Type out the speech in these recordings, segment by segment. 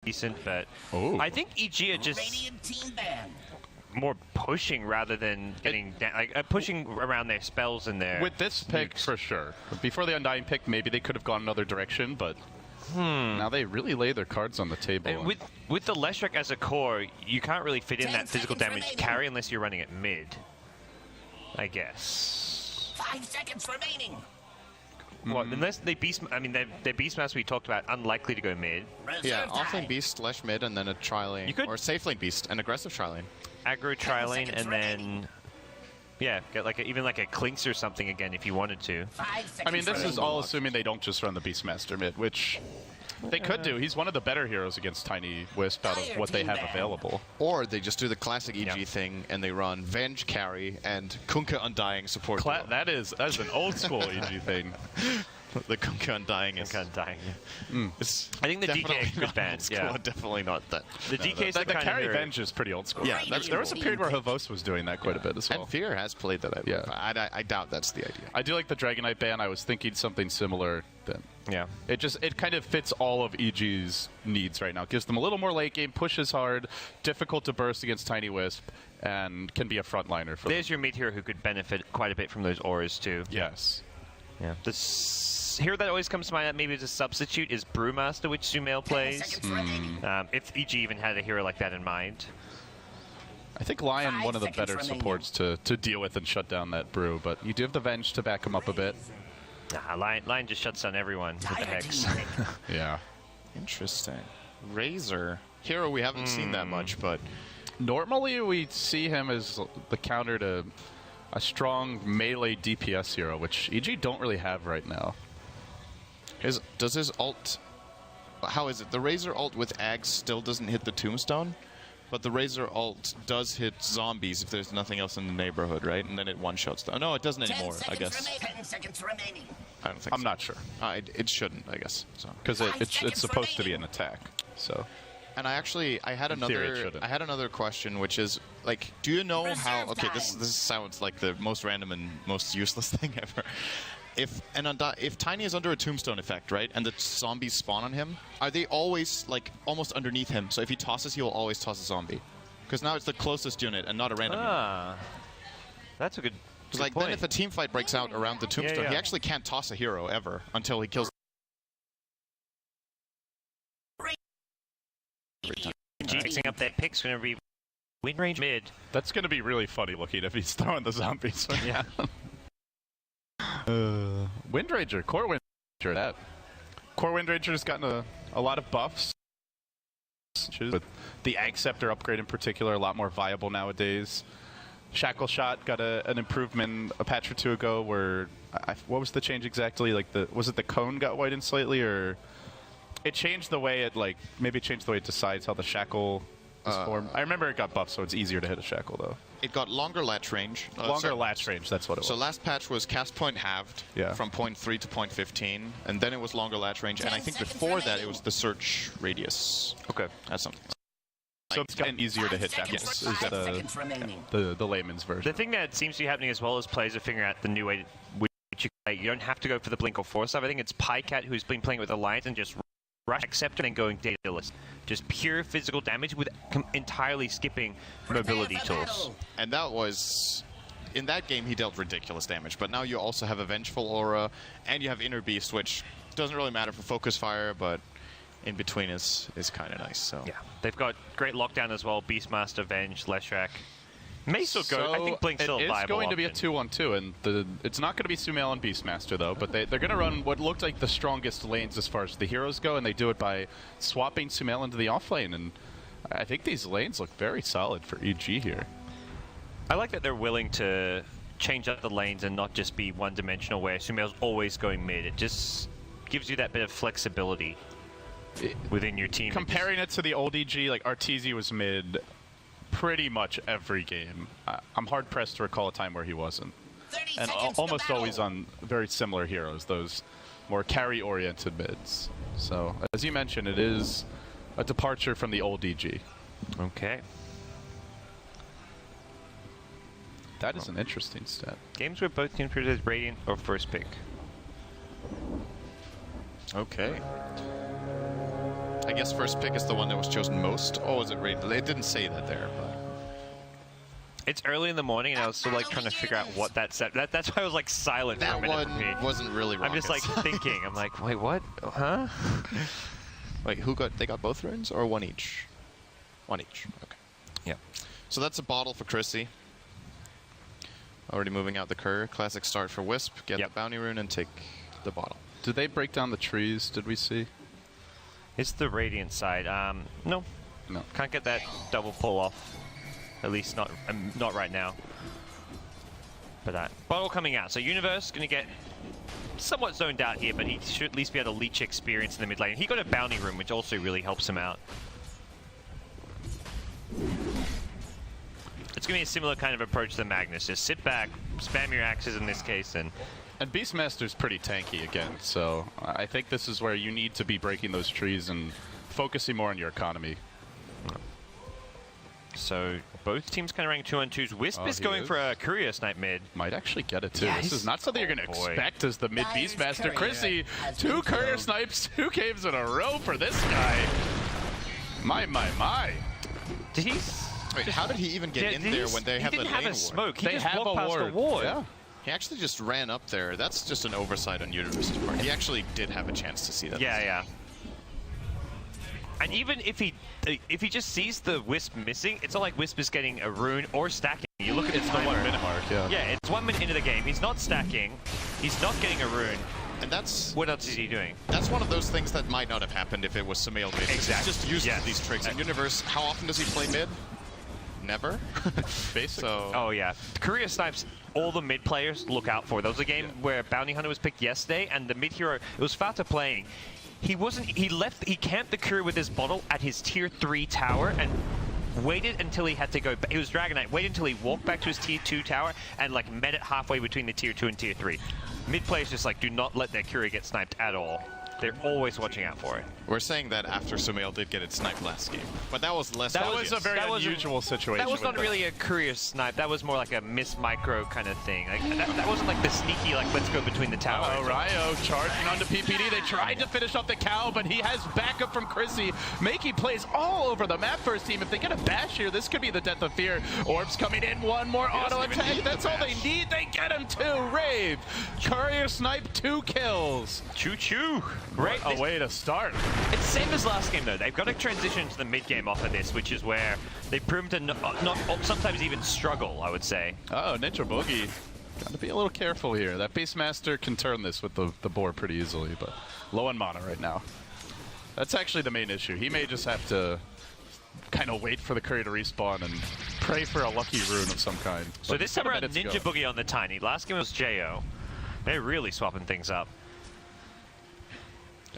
decent, but Ooh. I think EG are just more pushing rather than getting pushing around their spells and their with this pick nukes. for sure. Before the Undying pick, maybe they could have gone another direction, but now they really lay their cards on the table. And with the Leshrac as a core, you can't really fit in that physical damage carry unless you're running it mid, I guess. 5 seconds remaining. Well, unless they beast, I mean, their Beastmaster we talked about, unlikely to go mid. Yeah, offlane beast, Lesh mid, and then a tri-lane. Or safe lane beast, an aggressive tri-lane. Aggro tri-lane, and then yeah, get like even like a Clinks or something again if you wanted to. I mean, this is all assuming they don't just run the Beastmaster mid, which they could do. He's one of the better heroes against Tiny Wisp out of what they have available. Or they just do the classic EG thing and they run Venge carry and Kunkka Undying support. That is an old school EG thing. The Kunkka Undying is... Kunkka Undying. I think the DK is good band. Yeah, definitely not that. The DK is the carry Venge is pretty old school. Yeah, there was a period where Havos was doing that quite a bit as well. And Fear has played that. I doubt that's the idea. I do like the Dragonite ban. I was thinking something similar. Then it kind of fits all of EG's needs right now. Gives them a little more late game, pushes hard, difficult to burst against Tiny Wisp, and can be a frontliner for There's your mid hero who could benefit quite a bit from those auras too. Yes. Yeah. The hero that always comes to mind maybe as a substitute is Brewmaster, which Sumail plays. If EG even had a hero like that in mind. I think Lion one of the better supports to deal with and shut down that Brew, but you do have the Venge to back him up a bit. Nah, Lion just shuts down everyone with the Hex. Yeah. Interesting. Razor. Hero we haven't seen that much, but... Normally we see him as the counter to a strong melee DPS hero, which EG don't really have right now. Does his ult... How is it? The Razor ult with Ags still doesn't hit the Tombstone, but the Razor ult does hit zombies if there's nothing else in the neighborhood, right? And then it one-shots them. No, it doesn't anymore, I guess. 10 seconds remaining. I don't think I'm not sure. It shouldn't, I guess. Because it's supposed to be an attack, so... And I had another question, which is like, do you know how? Okay, this sounds like the most random and most useless thing ever. If Tiny is under a Tombstone effect, right, and the zombies spawn on him, are they always like almost underneath him? So if he tosses, he will always toss a zombie, because now it's the closest unit and not a random unit. That's a good. Like point. then, if a team fight breaks out around the Tombstone, he actually can't toss a hero ever until he kills. Mixing up that pick's going to be win range mid. That's going to be really funny looking if he's throwing the zombies. Yeah. Windranger, Core Windranger. That Core Windranger's gotten a lot of buffs. With the Acceptor upgrade in particular, a lot more viable nowadays. Shackle Shot got an improvement a patch or two ago where what was the change exactly? Like was it the cone got widened slightly, or it changed the way maybe it changed the way it decides how the shackle is formed. I remember it got buffed, so it's easier to hit a shackle though. It got longer latch range. Latch range, that's what it was. So last patch was cast point halved from point 3 to point 15, and then it was longer latch range, and I think before that it was the search radius. Okay. That's something. So it's gotten easier to hit shackles, is the layman's version. The thing that seems to be happening as well as players are figuring out the new way which you play. You don't have to go for the Blink or Force stuff. I think it's Pycat who's been playing with Alliance and just rush Acceptor and going dataless. Just pure physical damage with entirely skipping mobility tools. And that was... In that game, he dealt ridiculous damage, but now you also have a Vengeful Aura, and you have Inner Beast, which doesn't really matter for Focus Fire, but in between is kind of nice. So yeah, they've got great lockdown as well. Beastmaster, Venge, Leshrac. May still go. I think Blink's still a viable It's going to be a option. 2-1-2, and it's not going to be Sumail and Beastmaster, though, but they're going to run what looked like the strongest lanes as far as the heroes go, and they do it by swapping Sumail into the offlane, and I think these lanes look very solid for EG here. I like that they're willing to change up the lanes and not just be one-dimensional where Sumail's always going mid. It just gives you that bit of flexibility within your team. Comparing it to the old EG, like Arteezy was mid pretty much every game. I'm hard-pressed to recall a time where he wasn't. And almost always on very similar heroes, those more carry-oriented mids. So, as you mentioned, it is a departure from the old EG. Okay. That is an interesting stat. Games where both teams produce Radiant or first pick. okay. I guess first pick is the one that was chosen most. Oh, is it Rave? It didn't say that there, but... It's early in the morning, and I was still like trying to figure out what that said. That's why I was like silent for a minute. That one wasn't really I'm just like thinking. I'm like, wait, what? Huh? Wait, they got both runes or one each? One each. Okay. Yeah. So that's a bottle for Chrissy. Already moving out the Courier. Classic start for Wisp. Get the bounty rune and take the bottle. Did they break down the trees? Did we see? It's the Radiant side. No. No. Can't get that double pull off. At least not right now. But bottle coming out. So Universe going to get somewhat zoned out here, but he should at least be able to leech experience in the mid lane. He got a bounty room, which also really helps him out. It's going to be a similar kind of approach to Magnus. Just sit back, spam your axes in this case, and Beastmaster's pretty tanky again, so I think this is where you need to be breaking those trees and focusing more on your economy. So both teams kind of rank 2-on-2s. Wisp is going for a Courier snipe mid. Might actually get it too. This is not something you're going to expect as the mid Beastmaster. Chrissy, 2 Courier snipes, 2 caves in a row for this guy. My. Did he? Wait, how did he even get in there when they have the lane have a ward? smoke. He They just have walked a past ward. the ward. Yeah. He actually just ran up there. That's just an oversight on Universe's part. He actually did have a chance to see that. Yeah. And even if he just sees the Wisp missing, it's not like Wisp is getting a rune or stacking. You look at the timer. 1 minute mark, yeah. Yeah, it's 1 minute into the game. He's not stacking. He's not getting a rune. And that's... What else is he doing? That's one of those things that might not have happened if it was Sumail based. Exactly. He's just used to these tricks. In Universe, how often does he play mid? Never. Basically. So... Oh, yeah. Courier snipes, all the mid players look out for. There was a game where Bounty Hunter was picked yesterday, and the mid hero, it was Fata playing. He camped the Courier with his bottle at his tier 3 tower and waited until he had to go back. It was Dragon Knight. Waited until he walked back to his tier 2 tower and like met it halfway between the tier 2 and tier 3. Mid players just like do not let their Courier get sniped at all. They're always watching out for it. We're saying that after Sumail did get it sniped last game, but that was less. That was a very unusual situation. That was not really a Courier snipe. That was more like a miss micro kind of thing. Like that wasn't like the sneaky like let's go between the towers. Oh, Ryo charging onto PPD. They tried to finish off the cow, but he has backup from Chrissy, making plays all over the map for his team. If they get a bash here, this could be the death of fear. Orbs coming in, one more auto attack. That's all they need. They get him too. Rave, Courier snipe, 2 kills. Choo choo. Great. What a way to start. It's the same as last game, though. They've got to transition to the mid-game off of this, which is where they prove to not sometimes even struggle, I would say. Oh, Ninja Boogie. Got to be a little careful here. That Beastmaster can turn this with the board pretty easily, but low on mana right now. That's actually the main issue. He may just have to kind of wait for the Courier to respawn and pray for a lucky rune of some kind. So this time around, Ninja Boogie on the Tiny. Last game was Jo. They're really swapping things up.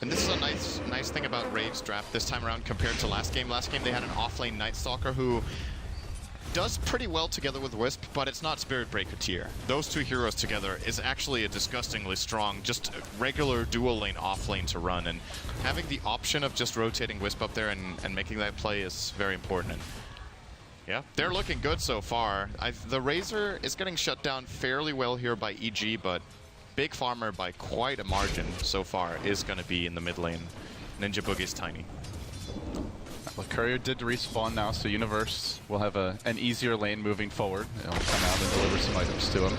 And this is a nice thing about Rave's draft this time around compared to last game. Last game they had an offlane Night Stalker who does pretty well together with Wisp, but it's not Spirit Breaker tier. Those 2 heroes together is actually a disgustingly strong, just regular dual lane offlane to run. And having the option of just rotating Wisp up there and making that play is very important. And yeah, they're looking good so far. The Razor is getting shut down fairly well here by EG, but Big Farmer by quite a margin so far is going to be in the mid lane. Ninja Boogie's Tiny. Well, Courier did respawn now, so Universe will have an easier lane moving forward. It'll come out and deliver some items to him.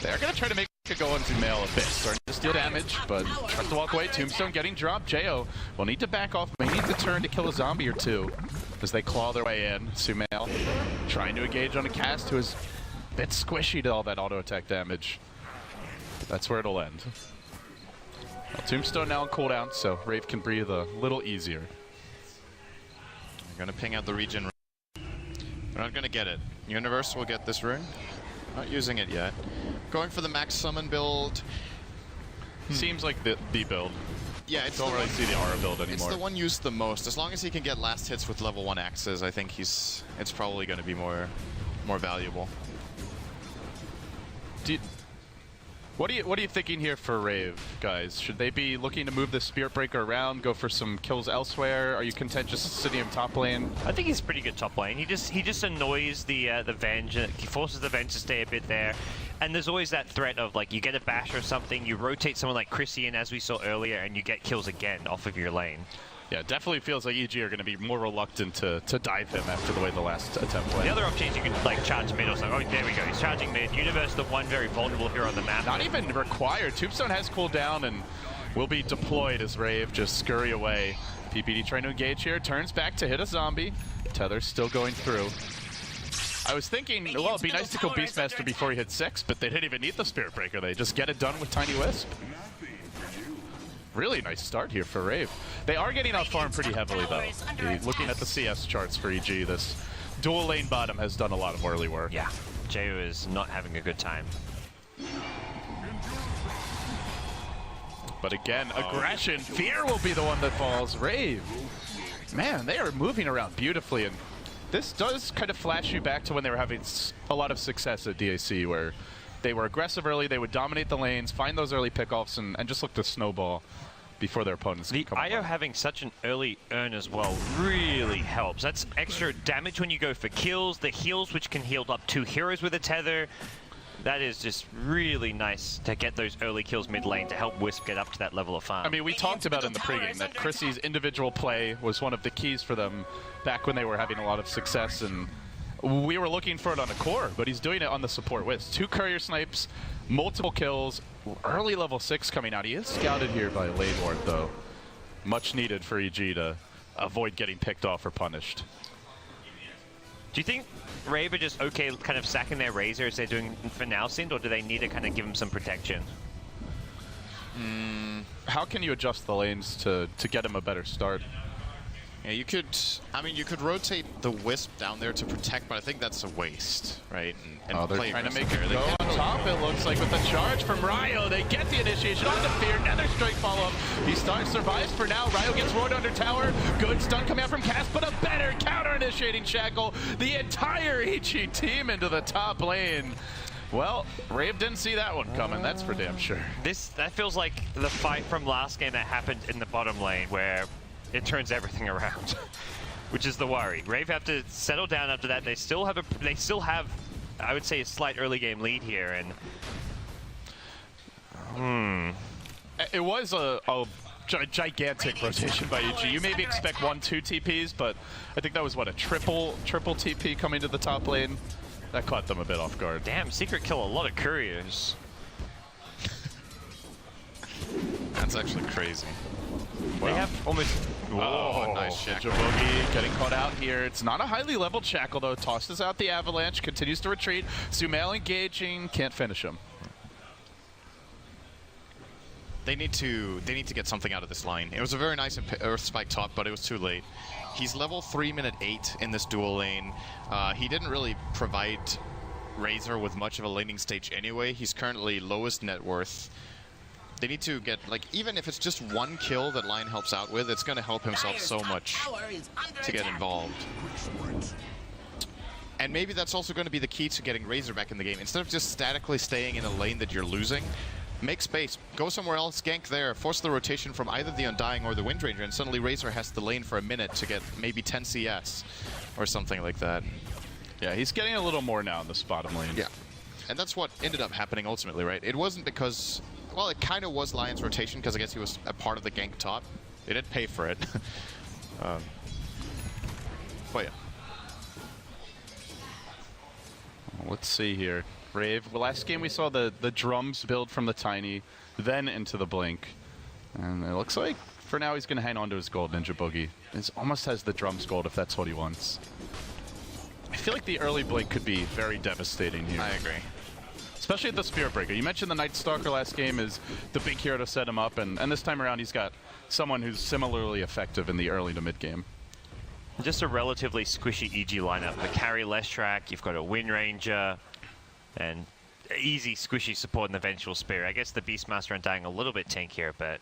They're going to try to make it go into Sumail a bit. Starting to steal damage, but tries to walk away. Tombstone getting dropped. Jo will need to back off. May need to turn to kill a zombie or 2 as they claw their way in. Sumail trying to engage on a cast who is a bit squishy to all that auto attack damage. That's where it'll end. Well, Tombstone now on cooldown, so Rave can breathe a little easier. They're going to ping out the regen. They're not going to get it. Universe will get this rune. Not using it yet. Going for the max summon build. Seems like the build. Yeah, it's don't really see the aura build anymore. It's the one used the most. As long as he can get last hits with level 1 axes, I think it's probably going to be more valuable. What are you thinking here for Rave, guys? Should they be looking to move the Spirit Breaker around, go for some kills elsewhere? Are you content just sitting him top lane? I think he's pretty good top lane. He just annoys the Venge. He forces the Venge to stay a bit there. And there's always that threat of like you get a bash or something, you rotate someone like Chrissy in as we saw earlier, and you get kills again off of your lane. Yeah, it definitely feels like EG are going to be more reluctant to dive him after the way the last attempt went. The other option is you can like charge mid or something. Oh, there we go. He's charging mid. Universe, the one very vulnerable hero on the map. Not even required. Tombstone has cooled down and will be deployed as Rave just scurry away. PPD trying to engage here. Turns back to hit a zombie. Tether still going through. I was thinking, well, it'd be nice to kill Beastmaster before he hit 6, but they didn't even need the Spirit Breaker. They just get it done with Tiny Wisp. Really nice start here for Rave. They are getting out farm pretty heavily, though. Looking at the CS charts for EG, this dual lane bottom has done a lot of early work. Yeah, Jayu is not having a good time. But again, aggression. Fear will be the one that falls. Rave. Man, they are moving around beautifully, and this does kind of flash you back to when they were having a lot of success at DAC, where they were aggressive early, they would dominate the lanes, find those early pickoffs, and just look to snowball before their opponents come IO having such an early earn as well really helps. That's extra damage when you go for kills, the heals which can heal up 2 heroes with a tether. That is just really nice to get those early kills mid lane to help Wisp get up to that level of farm. I mean, we talked about in the pregame that Chrissy's individual play was one of the keys for them back when they were having a lot of success, and we were looking for it on the core, but he's doing it on the support Wisp. 2 courier snipes, multiple kills, early level 6 coming out. He is scouted here by Lane Ward, though. Much needed for EG to avoid getting picked off or punished. Do you think Rave are just okay kind of sacking their Razor as they're doing for now, Sind, or do they need to kind of give him some protection? How can you adjust the lanes to get him a better start? Yeah, you could, I mean, you could rotate the Wisp down there to protect, but I think that's a waste, right? And They're play trying to make aggressive it there. go on top, it looks like, with the charge from Ryo. They get the initiation on the Fear, another strike follow-up. He survives for now. Ryo gets roared under tower. Good stun coming out from Cass, but a better counter-initiating Shackle. The entire EG team into the top lane. Well, Rave didn't see that one coming, that's for damn sure. That feels like the fight from last game that happened in the bottom lane, where it turns everything around, which is the worry. Rave have to settle down after that. They still have, I would say, a slight early game lead here, and It was a gigantic rotation by EG. You maybe expect 1-2 TPs, but I think that was what, a triple TP coming to the top lane. That caught them a bit off guard. damn, Secret kill a lot of couriers. That's actually crazy. They have almost. Oh, nice Shackle. Boogie getting caught out here. It's not a highly leveled Shackle, though. Tosses out the Avalanche, continues to retreat. Sumail engaging, can't finish him. They need to get something out of this line. It was a very nice Earth Spike top, but it was too late. He's level 3 minute 8 in this dual lane. He didn't really provide Razor with much of a laning stage anyway. He's currently lowest net worth. They need to get, like, even if it's just 1 kill that Lion helps out with, it's going to help himself so much to get involved. And maybe that's also going to be the key to getting Razor back in the game. Instead of just statically staying in a lane that you're losing, make space, go somewhere else, gank there, force the rotation from either the Undying or the Windranger, and suddenly Razor has the lane for a minute to get maybe 10 CS or something like that. Yeah, he's getting a little more now in this bottom lane. Yeah, and that's what ended up happening ultimately, right? It wasn't because, well, it kind of was Lion's rotation, because I guess he was a part of the gank top. They didn't pay for it. But yeah. Let's see here. Rave, well, last game we saw the drums build from the Tiny, then into the Blink. And it looks like for now he's going to hang on to his gold, Ninja Boogie. He almost has the drums gold if that's what he wants. I feel like the early Blink could be very devastating here. I agree. Especially at the Spirit Breaker. You mentioned the Night Stalker last game is the big hero to set him up, and this time around he's got someone who's similarly effective in the early to mid game. Just a relatively squishy EG lineup. The carry Leshrac, you've got a Windranger, and easy squishy support in the Vengeful Spear. I guess the Beastmaster and Undying a little bit tankier, but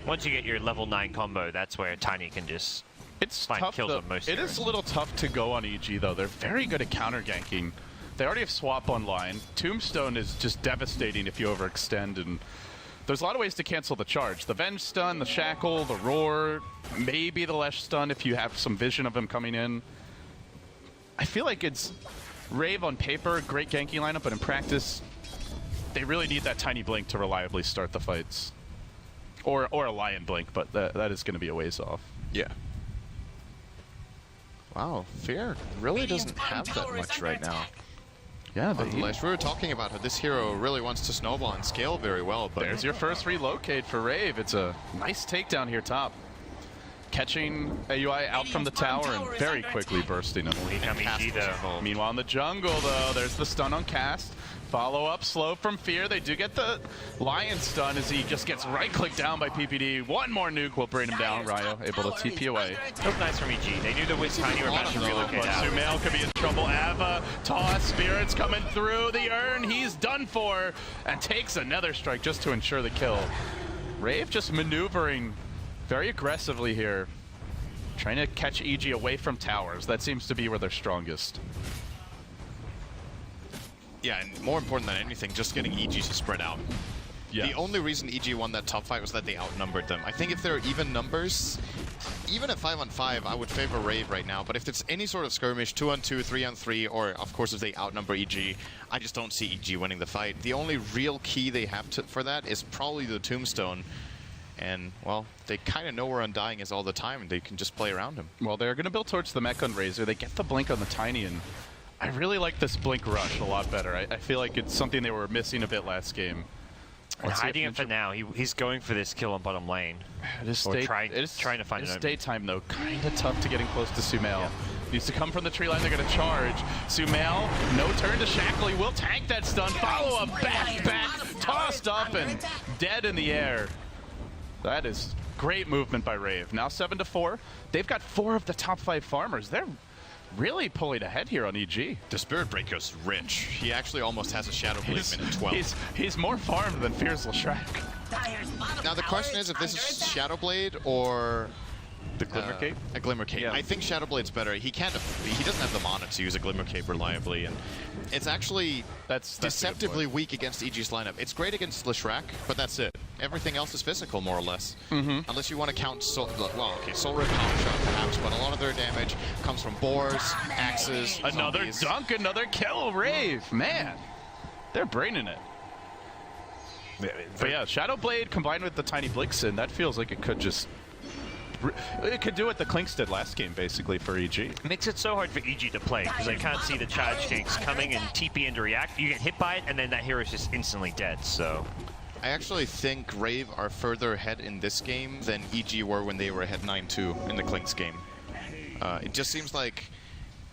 once you get your level 9 combo, that's where Tiny can just find tough, kills on most It heroes. is a little tough to go on EG, though. They're very good at counter ganking. They already have Swap online. Tombstone is just devastating if you overextend, and there's a lot of ways to cancel the charge. The Venge stun, the Shackle, the Roar, maybe the Lesh stun if you have some vision of him coming in. I feel like it's Rave on paper, great ganking lineup, but in practice, they really need that Tiny Blink to reliably start the fights. Or a Lion Blink, but that is going to be a ways off. Yeah. Wow, Fear really doesn't have that much right now. Yeah, but we were talking about how this hero really wants to snowball and scale very well. But there's your first relocate for Rave. It's a nice takedown here top. Catching AUI out from the tower and very quickly bursting him. Meanwhile in the jungle though, there's the stun on Cast. Follow up slow from Fear. They do get the Lion stun as he just gets right-clicked down by PPD. One more nuke will bring him down. Ryo able to TP away. Look nice from EG. They knew the Wiz Tiny were about to relocate out. Sumail could be in trouble. Ava, toss, Spirits coming through the urn. He's done for and takes another strike just to ensure the kill. Rave just maneuvering very aggressively here. Trying to catch EG away from towers. That seems to be where they're strongest. Yeah, and more important than anything, just getting EG to spread out. Yeah. The only reason EG won that top fight was that they outnumbered them. I think if they're even numbers, even at 5-on-5, I would favor Rave right now. But if it's any sort of skirmish, 2-on-2, 3-on-3, or of course if they outnumber EG, I just don't see EG winning the fight. The only real key they have for that is probably the Tombstone. And, well, they kind of know where Undying is all the time, and they can just play around him. Well, they're going to build towards the mech on Razor. They get the blink on the Tiny, and I really like this blink rush a lot better. I feel like it's something they were missing a bit last game. Hiding it for now. He's going for this kill on bottom lane. Trying to find it. Daytime, though, kind of tough to getting close to Sumail. Yeah. Needs to come from the tree line. They're going to charge. Sumail, no turn to Shackle. He will tank that stun. Follow up, back, tossed up and dead in the air. That is great movement by Rave. Now 7-4. They've got 4 of the top 5 farmers. They're really pulling ahead here on EG. The Spirit Breaker's rich. He actually almost has a Shadow Blade minute 12. He's more farmed than Fear's Leshrac. Now the question is if this is Shadow Blade or the Glimmer Cape? A Glimmer Cape. Yeah. I think Shadow Blade's better. He doesn't have the mana to use a Glimmer Cape reliably, and it's actually deceptively weak against EG's lineup. It's great against Leshrac, but that's it. Everything else is physical, more or less. Unless you want to count Soul Rip Power Shot, perhaps, but a lot of their damage comes from boars, axes, another zombies. Dunk, another kill, Rave. Man, they're braining it. But yeah, Shadow Blade combined with the Tiny Blixen, that feels like it could just... It could do what the Clinks did last game, basically, for EG. Makes it so hard for EG to play, because they can't see the charge ganks coming and TP in to react. You get hit by it, and then that hero is just instantly dead, so... I actually think Rave are further ahead in this game than EG were when they were ahead 9-2 in the Clinks game. It just seems like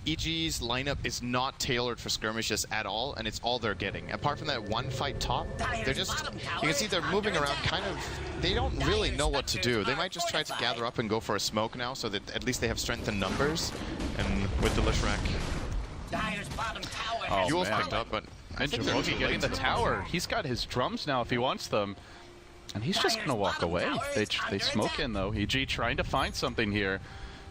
EG's lineup is not tailored for skirmishes at all, and it's all they're getting. Apart from that one fight top, they're just, you can see they're moving around kind of, they don't really know what to do. They might just try to gather up and go for a smoke now, so that at least they have strength in numbers. And with the Leshrac, Yule's picked up, but I think they're getting the tower. He's got his drums now if he wants them. And he's just going to walk away. They smoke in, though. EG trying to find something here.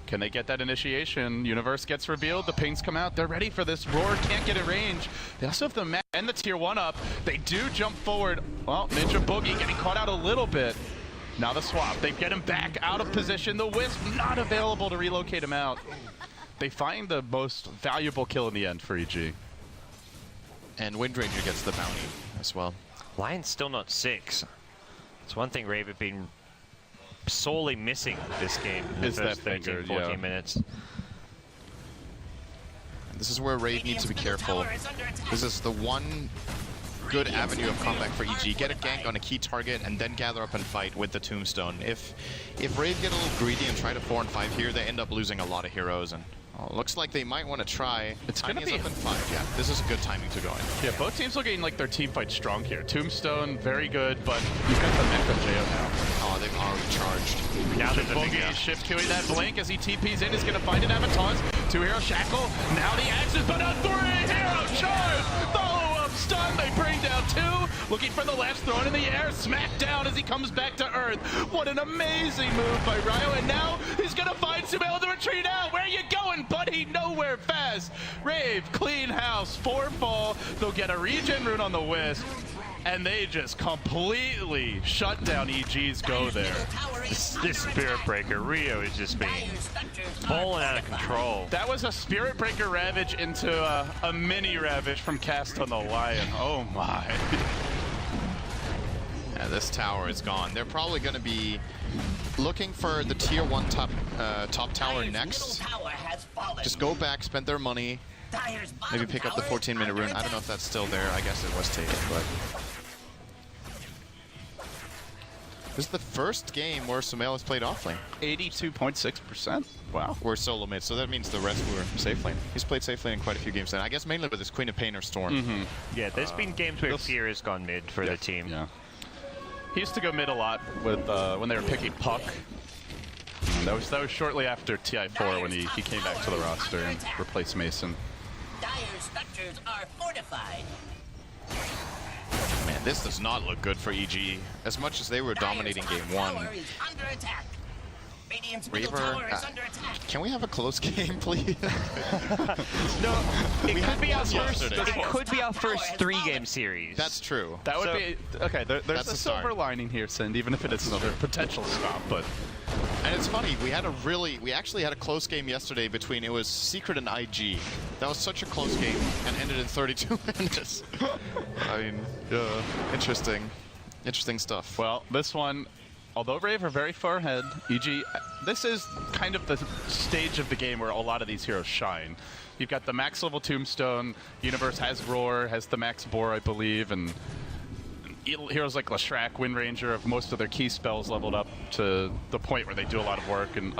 Can they get that initiation? Universe gets revealed. The pings come out. They're ready for this. Roar can't get in range. They also have the mech and the tier 1 up. They do jump forward. Well, Ninja Boogie getting caught out a little bit. Now the swap. They get him back out of position. The Wisp not available to relocate him out. They find the most valuable kill in the end for EG. And Windranger gets the bounty as well. Lion's still not 6. It's one thing Rave have been sorely missing this game in the first 13, 14 minutes. This is where Rave needs to be careful. This is the one good avenue of comeback for EG. Get a gank on a key target and then gather up and fight with the Tombstone. If Rave get a little greedy and try to 4-on-5 here, they end up losing a lot of heroes. And looks like they might want to try. It's going to be up in 5. Yeah, this is a good timing to go in. Yeah, both teams looking like their team fight strong here. Tombstone, very good, but you've got the mech on JO now. Oh, they've already charged. Now there's Boogie shift queuing that blink as he TPs in. Is going to find an Avatars. 2-hero Shackle. Now the axes, but a 3-hero charge. Follow-up stun. They bring down 2. Looking for the left, thrown in the air. Smack down as he comes back to earth. What an amazing move by Ryo. And now he's going to find Sumail to retreat out. Where are you going, buddy? Nowhere fast. Rave, clean house, 4 fall. They'll get a regen rune on the Wisp. And they just completely shut down EG's go there. This Spirit Breaker, Rio is just being balling out of control. That was a Spirit Breaker Ravage into a mini Ravage from Cast on the Lion. Oh my. Yeah, this tower is gone. They're probably going to be looking for the tier 1 top top tower Dire's next. middle tower has fallen. Just go back, spend their money, Dire's bottom maybe pick up the tower is 14-minute under rune. I don't know if that's still there. I guess it was taken, but... This is the first game where Sumail has played offlane. 82.6%. Wow. We're solo mid, so that means the rest were safe lane. He's played safe lane in quite a few games then. I guess mainly with his Queen of Pain or Storm. Yeah, there's been games where Fear has gone mid for the team. Yeah. He used to go mid a lot with when they were picking Puck. That was shortly after TI4 when he came back to the roster and replaced Mason. Dire's structures are fortified. Man, this does not look good for EG. As much as they were dominating game one. Tower is under attack. Radiant's middle Raver, tower is under attack. can we have a close game, please? No, it could be our first. yesterday. It could be our first 3-game series. That's true. That would be okay. There's That's a the silver start. lining here, Sind, even if it is another potential stop. But And it's funny, we actually had a close game yesterday between, it was Secret and IG. That was such a close game and ended in 32 minutes. I mean, interesting stuff. well, this one, although Rave are very far ahead, EG, this is kind of the stage of the game where a lot of these heroes shine. You've got the max level Tombstone, Universe has Roar, has the max Boar, I believe, and heroes like Lashrak, Wind Ranger have most of their key spells leveled up to the point where they do a lot of work, and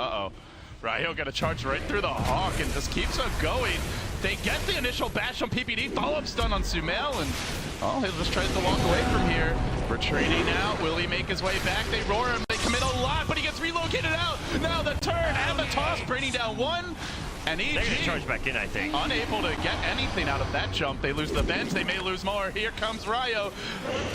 Ryo got a charge right through the Hawk and just keeps on going. They get the initial bash on PPD, follow-up stun on Sumail, and he just tries to walk away from here. Retreating now, will he make his way back? They roar him, they commit a lot, but he gets relocated out. Now the turn and the toss, bringing down one. And EG, they're going to charge back in, I think. unable to get anything out of that jump. They lose the bench, they may lose more. Here comes Ryo.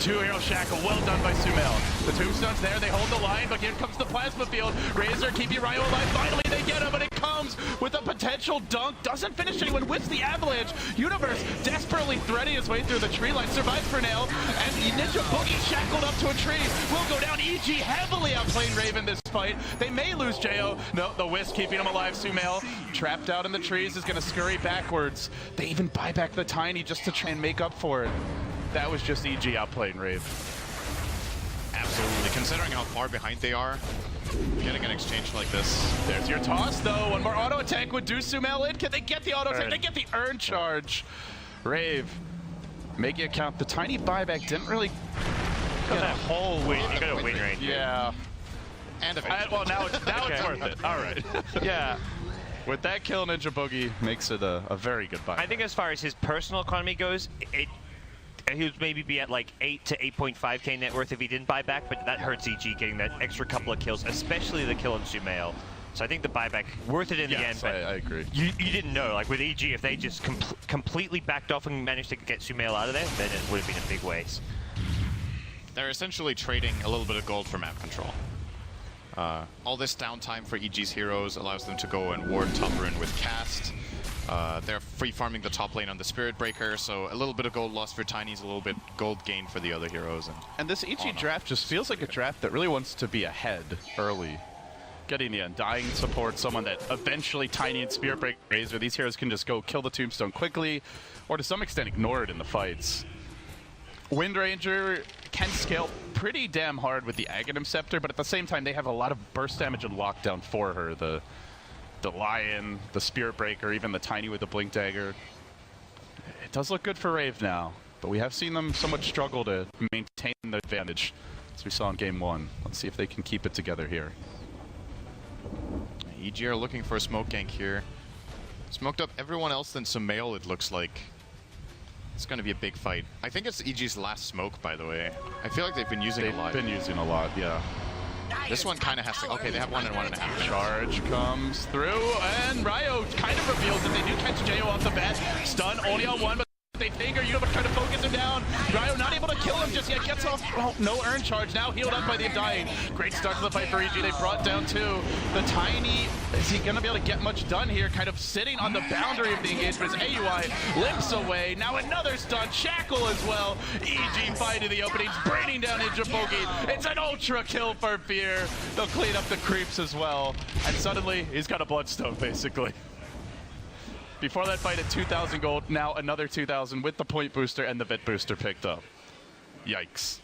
2-hero shackle, well done by Sumail. The Tombstone's there, they hold the line, but here comes the plasma field. Razor keeping Ryo alive, finally they get him, but it comes with a potential dunk. Doesn't finish anyone, wins the avalanche. Universe desperately threading his way through the tree line, survives for now, and Ninja Boogie shackled up to a tree. Will go down, EG heavily outplaying Rave in this fight. They may lose Jo. No, the Wisp keeping him alive. Sumail trapped out in the trees is going to scurry backwards. They even buy back the Tiny just to try and make up for it. That was just EG outplaying Rave. Absolutely. Considering how far behind they are, getting an exchange like this. There's your toss, though. One more auto attack would do Sumail in. Can they get the auto attack? They get the earn charge. Rave, make it count. The Tiny buyback didn't really Got that whole win. You got a win range. Yeah. And Well, now it's worth it. All right. Yeah. With that kill, Ninja Boogie makes it a very good buy. I think as far as his personal economy goes, he would maybe be at like 8 to 8.5k net worth if he didn't buy back, but that hurts EG getting that extra couple of kills, especially the kill on Sumail. So I think the buyback worth it in the end. But I agree. You didn't know, like with EG, if they just completely backed off and managed to get Sumail out of there, then it would have been a big waste. they're essentially trading a little bit of gold for map control. All this downtime for EG's heroes allows them to go and ward top rune with cast. They're free farming the top lane on the Spirit Breaker, so a little bit of gold lost for Tiny's, a little bit gold gained for the other heroes. And this EG draft just feels like a draft that really wants to be ahead early. Getting the Undying support, someone that eventually Tiny and Spirit Breaker Razor, these heroes can just go kill the Tombstone quickly, or to some extent ignore it in the fights. Wind Ranger can scale pretty damn hard with the Aghanim Scepter, but at the same time they have a lot of burst damage and lockdown for her. The Lion, the Spirit Breaker, even the Tiny with the Blink Dagger. It does look good for Rave now, but we have seen them somewhat struggle to maintain the advantage, as we saw in Game 1. Let's see if they can keep it together here. EG are looking for a smoke gank here. Smoked up everyone else than Sumail, it looks like. It's going to be a big fight. I think it's EG's last smoke, by the way. I feel like they've been using a lot. They've been using a lot, yeah. This one kind of has to... Okay, they have 1 and 1.5. Charge comes through, and Ryo kind of reveals that they do catch Jo off the bat. Stun only on one, but they finger. Universe trying to focus him down. Ryo not able to kill him just yet. Gets off. Oh, no earn charge. Now healed up by the Undying. Great start to the fight for EG. They brought down 2. The Tiny, is he going to be able to get much done here? Kind of sitting on the boundary of the engagement. AUI limps away. Now another stun. Shackle as well. EG fighting the openings, braining down Ninja Boogie. It's an ultra kill for Fear. They'll clean up the creeps as well. And suddenly, he's got a Bloodstone, basically. Before that fight at 2,000 gold, now another 2,000 with the point booster and the bit booster picked up. Yikes.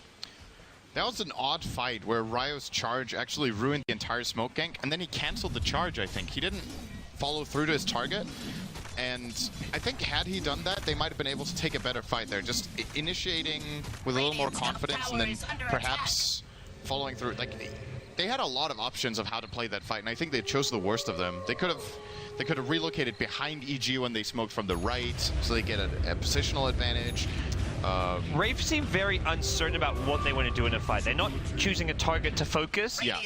That was an odd fight where Ryo's charge actually ruined the entire smoke gank, and then he canceled the charge, I think. He didn't follow through to his target, and I think had he done that, they might have been able to take a better fight there. Just initiating with a little more confidence and then perhaps following through. Like, they had a lot of options of how to play that fight, and I think they chose the worst of them. They could have relocated behind EG when they smoked from the right, so they get a positional advantage. Rave seem very uncertain about what they want to do in a fight. They're not choosing a target to focus. Yeah.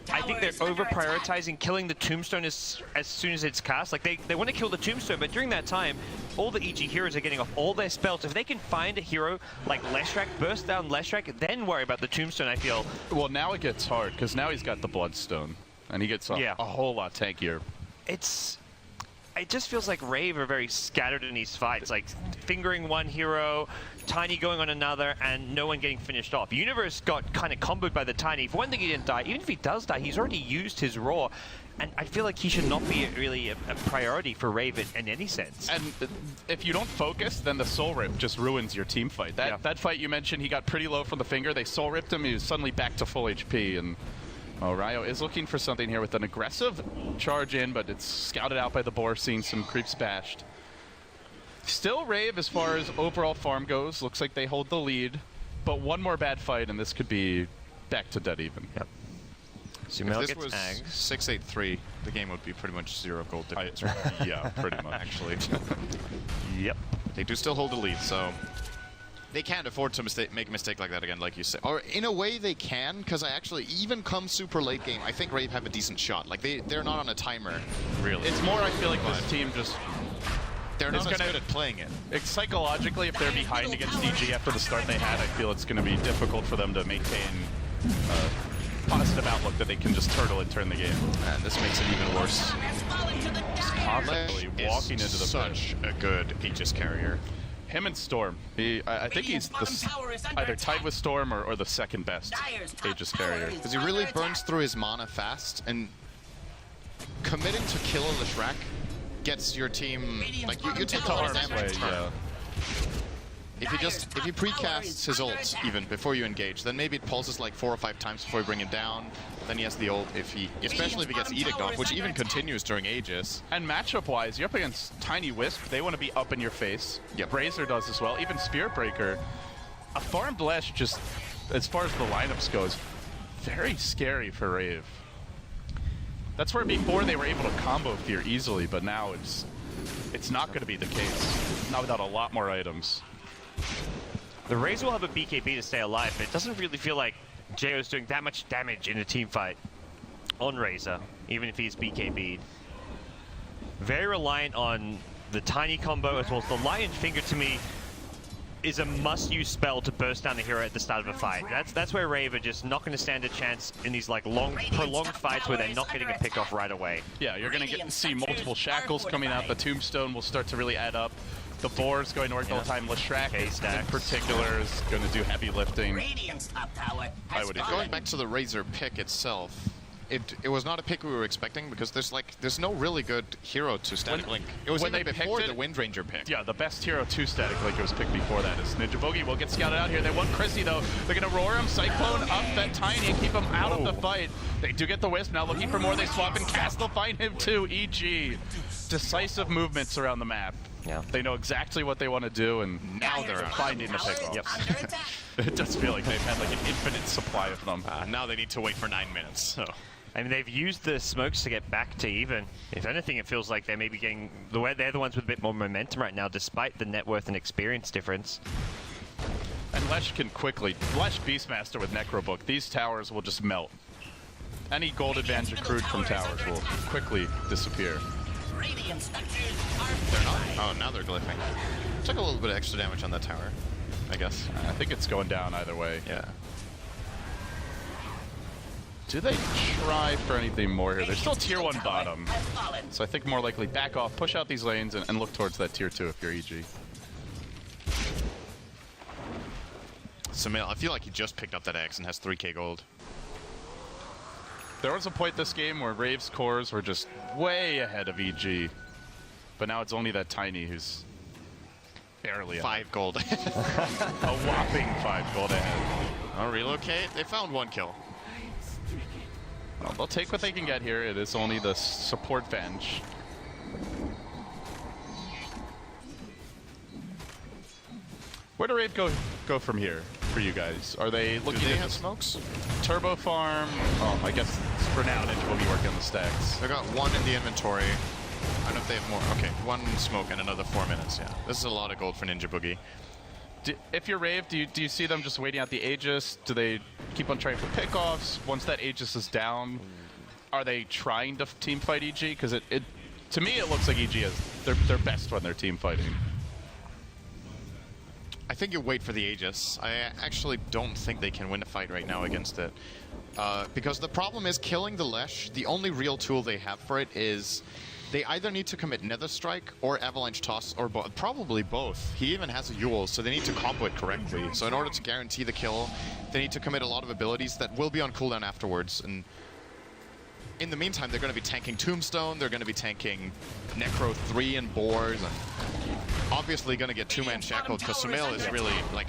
I think they're over-prioritizing killing the tombstone as soon as it's cast. Like, they want to kill the tombstone, but during that time, all the EG heroes are getting off all their spells. If they can find a hero like Leshrac, burst down Leshrac, then worry about the tombstone, I feel. Well, now it gets hard, because now he's got the Bloodstone, and he gets a whole lot tankier. It just feels like Rave are very scattered in these fights, like fingering one hero, Tiny going on another, and no one getting finished off. Universe got kind of comboed by the Tiny. For one thing, he didn't die. Even if he does die, he's already used his Raw, and I feel like he should not be really a priority for Rave in any sense. And if you don't focus, then the Soul Rip just ruins your team fight. That fight you mentioned, he got pretty low from the finger. They Soul Ripped him, he was suddenly back to full HP, and Ryo is looking for something here with an aggressive charge in, but it's scouted out by the Boar, seeing some creeps bashed. Still Rave as far as overall farm goes. Looks like they hold the lead, but one more bad fight and this could be back to dead even. Yep. So if this was 6-8-3, the game would be pretty much 0 gold difference. Yeah, pretty much. Actually. Yep. They do still hold the lead, so they can't afford to make a mistake like that again, like you said. Or in a way they can, because I actually, even come super late game, I think Rave have a decent shot. Like, they're not on a timer, really. It's more, I feel like this team just... They're not as good at playing it. Psychologically, if they're behind against DG after the start they had, I feel it's going to be difficult for them to maintain a positive outlook that they can just turtle and turn the game. And this makes it even worse. Constantly walking into the such a good Aegis carrier. Him and Storm. I think he's either tied with Storm or the second best Aegis carrier. Because he really burns through his mana fast, and committing to kill a Leshrac gets your team, like, you take a hard damage. Yeah. If he precasts his ult even before you engage, then maybe it pulses like 4 or 5 times before you bring him down. Then he has the ult especially if he gets Edict off, which even continues during Aegis. And matchup-wise, you're up against Tiny Wisp. They want to be up in your face. Yep. Brazier does as well. Even Spirit Breaker. A farmed Lesh, just as far as the lineups goes, very scary for Rave. That's where before they were able to combo Fear easily, but now it's not going to be the case. Not without a lot more items. The Raze will have a BKB to stay alive, but it doesn't really feel like Jo is doing that much damage in a team fight on Razor, even if he's BKB'd. Very reliant on the Tiny combo as well as the Lion Finger. To me, is a must-use spell to burst down the hero at the start of a fight. That's where Rave are just not going to stand a chance in these like long, prolonged fights where they're not getting a pick off right away. Yeah, you're going to see multiple shackles coming out. The Tombstone will start to really add up. The Boar's going to work all the time. Leshrac in particular is going to do heavy lifting. I would. Going back to the Razor pick itself, it was not a pick we were expecting because there's no really good hero to static link. It was even before the Wind Ranger pick. Yeah, the best hero to static link was picked before that is Ninja Bogey. Will get scouted out here. They want Chrissy though. They're gonna roar him, Cyclone up that Tiny and keep him out of the fight. They do get the Wisp now, looking for more. They swap and cast. They'll find him too. EG, decisive movements around the map. Yeah. They know exactly what they want to do, and now they're finding the pick-off. Yep. It does feel like they've had like an infinite supply of them. Now they need to wait for 9 minutes. So. I mean, they've used the smokes to get back to even. If anything, it feels like they're maybe getting they're the ones with a bit more momentum right now, despite the net worth and experience difference. And Lesh can quickly, Lesh Beastmaster with Necrobook, these towers will just melt. Any gold advantage accrued from towers will quickly disappear. They're not? Oh, now they're glyphing. Took a little bit of extra damage on that tower, I guess. I think it's going down either way. Yeah. Do they try for anything more here? They're still tier 1 bottom. So I think more likely back off, push out these lanes, and look towards that tier 2 if you're EG. Samil, I feel like he just picked up that axe and has 3k gold. There was a point this game where Rave's cores were just way ahead of EG. But now it's only that Tiny who's barely 5 gold. a whopping 5 gold ahead. Oh, relocate. They found one kill. Well, they'll take what they can get here. It is only the support bench. Where do Rave go from here for you guys? Are they looking Do they at have the smokes? turbo farm? Oh, I guess for now Ninja will be working on the stacks. They got one in the inventory. I don't know if they have more. Okay, one smoke and another 4 minutes. Yeah, this is a lot of gold for Ninja Boogie. If you're Rave, do you see them just waiting out the Aegis? Do they keep on trying for pickoffs? Once that Aegis is down, are they trying to team fight EG? Because to me, it looks like EG is their best when they're team fighting. I think you wait for the Aegis. I actually don't think they can win a fight right now against it. Because the problem is killing the Lesh, the only real tool they have for it is they either need to commit Nether Strike or Avalanche Toss, or probably both. He even has a Yule, so they need to combo it correctly. So in order to guarantee the kill, they need to commit a lot of abilities that will be on cooldown afterwards. And in the meantime, they're going to be tanking Tombstone, they're going to be tanking Necro 3 and Boars, and obviously going to get two-man shackled because Sumail is really, like,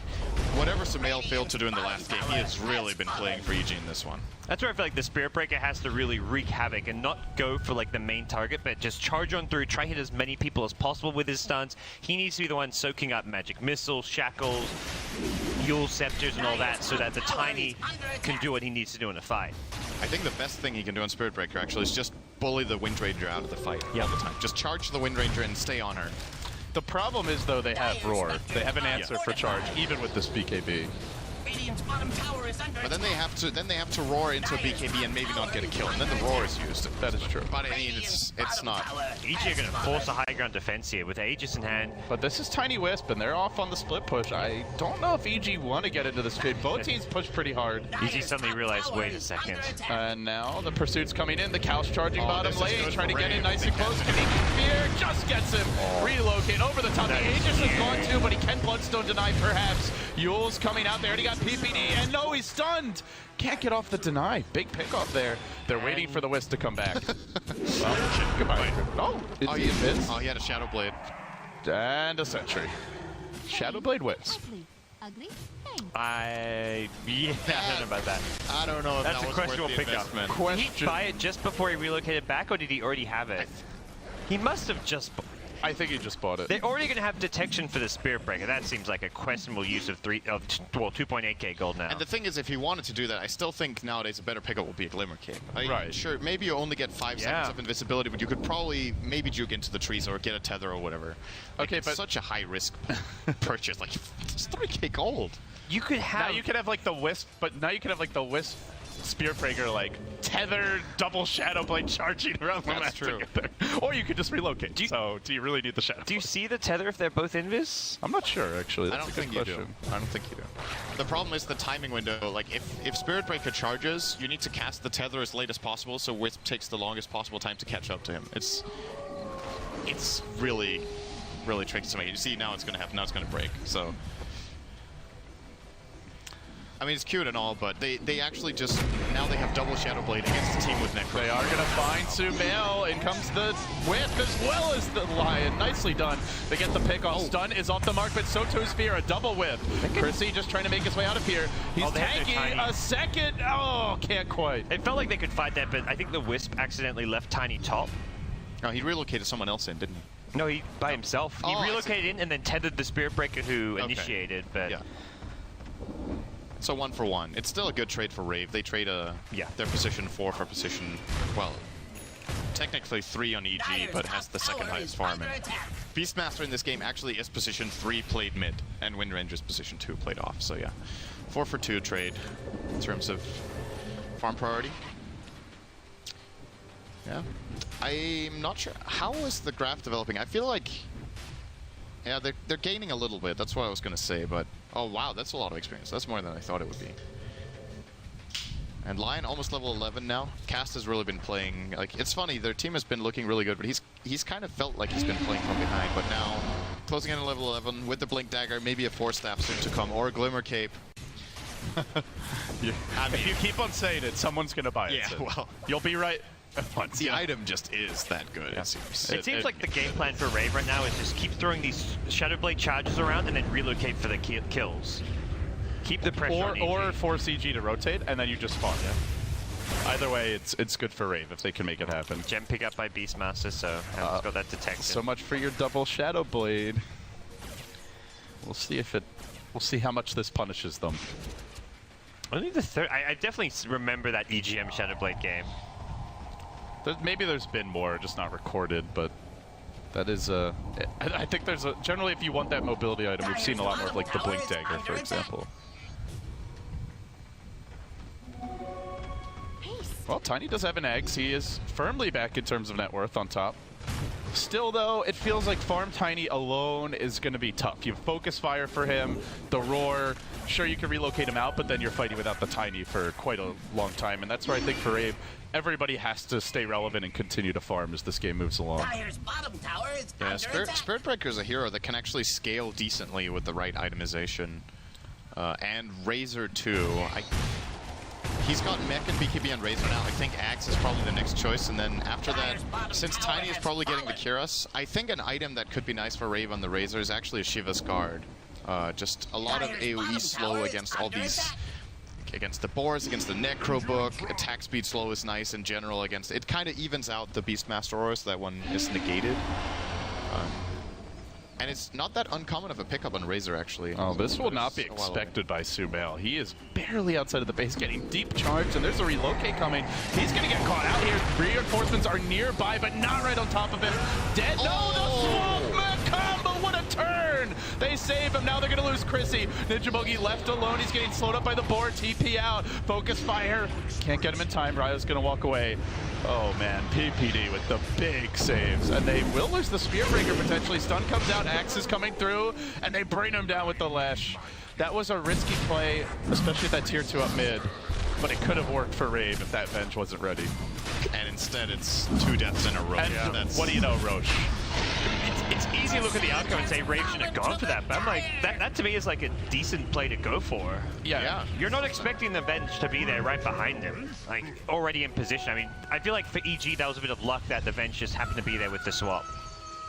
whatever Sumail failed to do in the last game, he has really been playing for EG in this one. That's where I feel like the Spirit Breaker has to really wreak havoc and not go for like the main target, but just charge on through, try hit as many people as possible with his stuns. He needs to be the one soaking up magic missiles, shackles, Yule scepters, and all that, so that the Tiny can do what he needs to do in a fight. I think the best thing he can do on Spirit Breaker actually is just bully the Wind Ranger out of the fight all the time. Just charge the Wind Ranger and stay on her. The problem is, though, they have Roar. They have an answer for charge, even with this BKB. But then they have to roar into a BKB and maybe not get a kill, and then the roar is used. That is true. But I mean, it's not. EG are going to force a high ground defense here with Aegis in hand. But this is Tiny Wisp, and they're off on the split push. I don't know if EG want to get into this speed. Both teams push pretty hard. EG suddenly realized, wait a second. And now the pursuit's coming in. The Couch charging bottom lane, trying to get in nice and close. Can he fear? Just gets him. Relocate over the top. The Aegis is gone too, but he can Bloodstone deny perhaps. Yule's coming out there, and he got PPD, and no, he's stunned. Can't get off the deny. Big pick off there. They're waiting for the Wisp to come back. Well, goodbye. Oh, is he invis? Oh, he had a Shadow Blade. And a Sentry. Shadow Blade Wisp. Ugly? I don't know about that. I don't know if That's that a was questionable worth the pickup. investment. Did he buy it just before he relocated back, or did he already have it? He must have just... I think he just bought it. They're already going to have detection for the Spirit Breaker. That seems like a questionable use of 2.8k gold now. And the thing is, if he wanted to do that, I still think nowadays a better pickup would be a Glimmer Cape. Right. Sure, maybe you only get 5 seconds of invisibility, but you could probably maybe juke into the trees or get a tether or whatever. Like, Okay, it's but such a high risk purchase. Like, it's 3k gold. You could have... now you could have like the Wisp, but now you could have like the Wisp Spirit Breaker, like tethered double Shadow Blade charging around the map. That's true. Or you could just relocate. So do you really need the Shadow Do you Blade? see the tether if they're both invis? I'm not sure actually. I That's don't a good think you do. question. I don't think you do. The problem is the timing window. Like, if Spirit Breaker charges, you need to cast the tether as late as possible, so Wisp takes the longest possible time to catch up to him. It's really, really tricky to make. You see, now it's going to happen. Now it's going to break. So, I mean, it's cute and all, but they actually just, now they have double Shadow Blade against a team with Necro. They are going to find Sumail. In comes the Wisp as well as the Lion. Nicely done. They get the pick off. Stun is off the mark, but so too is Fear. A double whip. Percy just trying to make his way out of here. He's tagging a second. Oh, can't quite. It felt like they could fight that, but I think the Wisp accidentally left Tiny top. No, he relocated someone else in, didn't he? No, he by himself. He relocated in and then tethered the Spirit Breaker who initiated, but... Yeah. So 1 for 1. It's still a good trade for Rave. They trade their position 4 for position, well, technically 3 on EG, but has the second highest farm. And Beastmaster in this game actually is position 3 played mid, and Wind Ranger's position 2 played off. So yeah, 4 for 2 trade in terms of farm priority. Yeah, I'm not sure. How is the graph developing? I feel like, yeah, they're gaining a little bit. That's what I was going to say, but oh wow, that's a lot of experience. That's more than I thought it would be. And Lion almost level 11 now. Cast has really been playing, like, it's funny, their team has been looking really good, but he's kind of felt like he's been playing from behind, but now closing in at level 11 with the Blink Dagger, maybe a 4-staff soon to come, or a Glimmer Cape. I mean, if you keep on saying it, someone's going to buy it. Yeah, well, you'll be right. Once, the item just is that good, it seems. It seems like the game plan for Rave right now is just keep throwing these Shadow Blade charges around and then relocate for the kills. Keep the pressure on EG. Or force EG to rotate, and then you just farm. Yeah. Either way, it's good for Rave if they can make it happen. Gem pick up by Beastmaster, so Ham's got that detection. So much for your double Shadow Blade. We'll see if it. We'll see how much this punishes them. Only the third. I definitely remember that EGM Shadow Blade game. Maybe there's been more, just not recorded, but that is I think there's a generally if you want that mobility item, we've seen a lot more of like the Blink Dagger, for example. Well, Tiny does have an eggs. He is firmly back in terms of net worth on top. Still, though, it feels like Farm Tiny alone is going to be tough. You have Focus Fire for him, the Roar. Sure, you can relocate him out, but then you're fighting without the Tiny for quite a long time. And that's where I think for Rave, everybody has to stay relevant and continue to farm as this game moves along. Dire's bottom tower is under attack. Spirit Breaker is a hero that can actually scale decently with the right itemization. And Razor, too. He's got Mech and BKB on Razor now. I think Axe is probably the next choice, and then after that, since Tiny is probably getting the Cuirass, I think an item that could be nice for Rave on the Razor is actually a Shiva's Guard. Just a lot of AoE slow against all these, against the Boars, against the Necro Book. Attack speed slow is nice in general against. It kind of evens out the Beastmaster Aura, so that one is negated. And it's not that uncommon of a pickup on Razor, actually. Oh, this will not be expected by Sumail. He is barely outside of the base, getting deep charged, and there's a relocate coming. He's going to get caught out here. Reinforcements are nearby, but not right on top of him. Dead. No, the Smoke combo. What a turn. They save him. Now they're going to lose Chrissy. Ninja Boogie left alone. He's getting slowed up by the board. TP out. Focus Fire. Can't get him in time. Ryo's going to walk away. Oh, man. PPD with the big saves. And they will lose the Spear Breaker potentially. Stun comes out. Axe is coming through, and they bring him down with the Lash. That was a risky play, especially at that tier 2 up mid, but it could have worked for Rave if that Venge wasn't ready. And instead, it's 2 deaths in a row. And what do you know, Roche? It's easy to look at the outcome and say Rave shouldn't have gone for that, but I'm like, that to me is like a decent play to go for. Yeah. You're not expecting the Venge to be there right behind him, like already in position. I mean, I feel like for EG, that was a bit of luck that the Venge just happened to be there with the swap.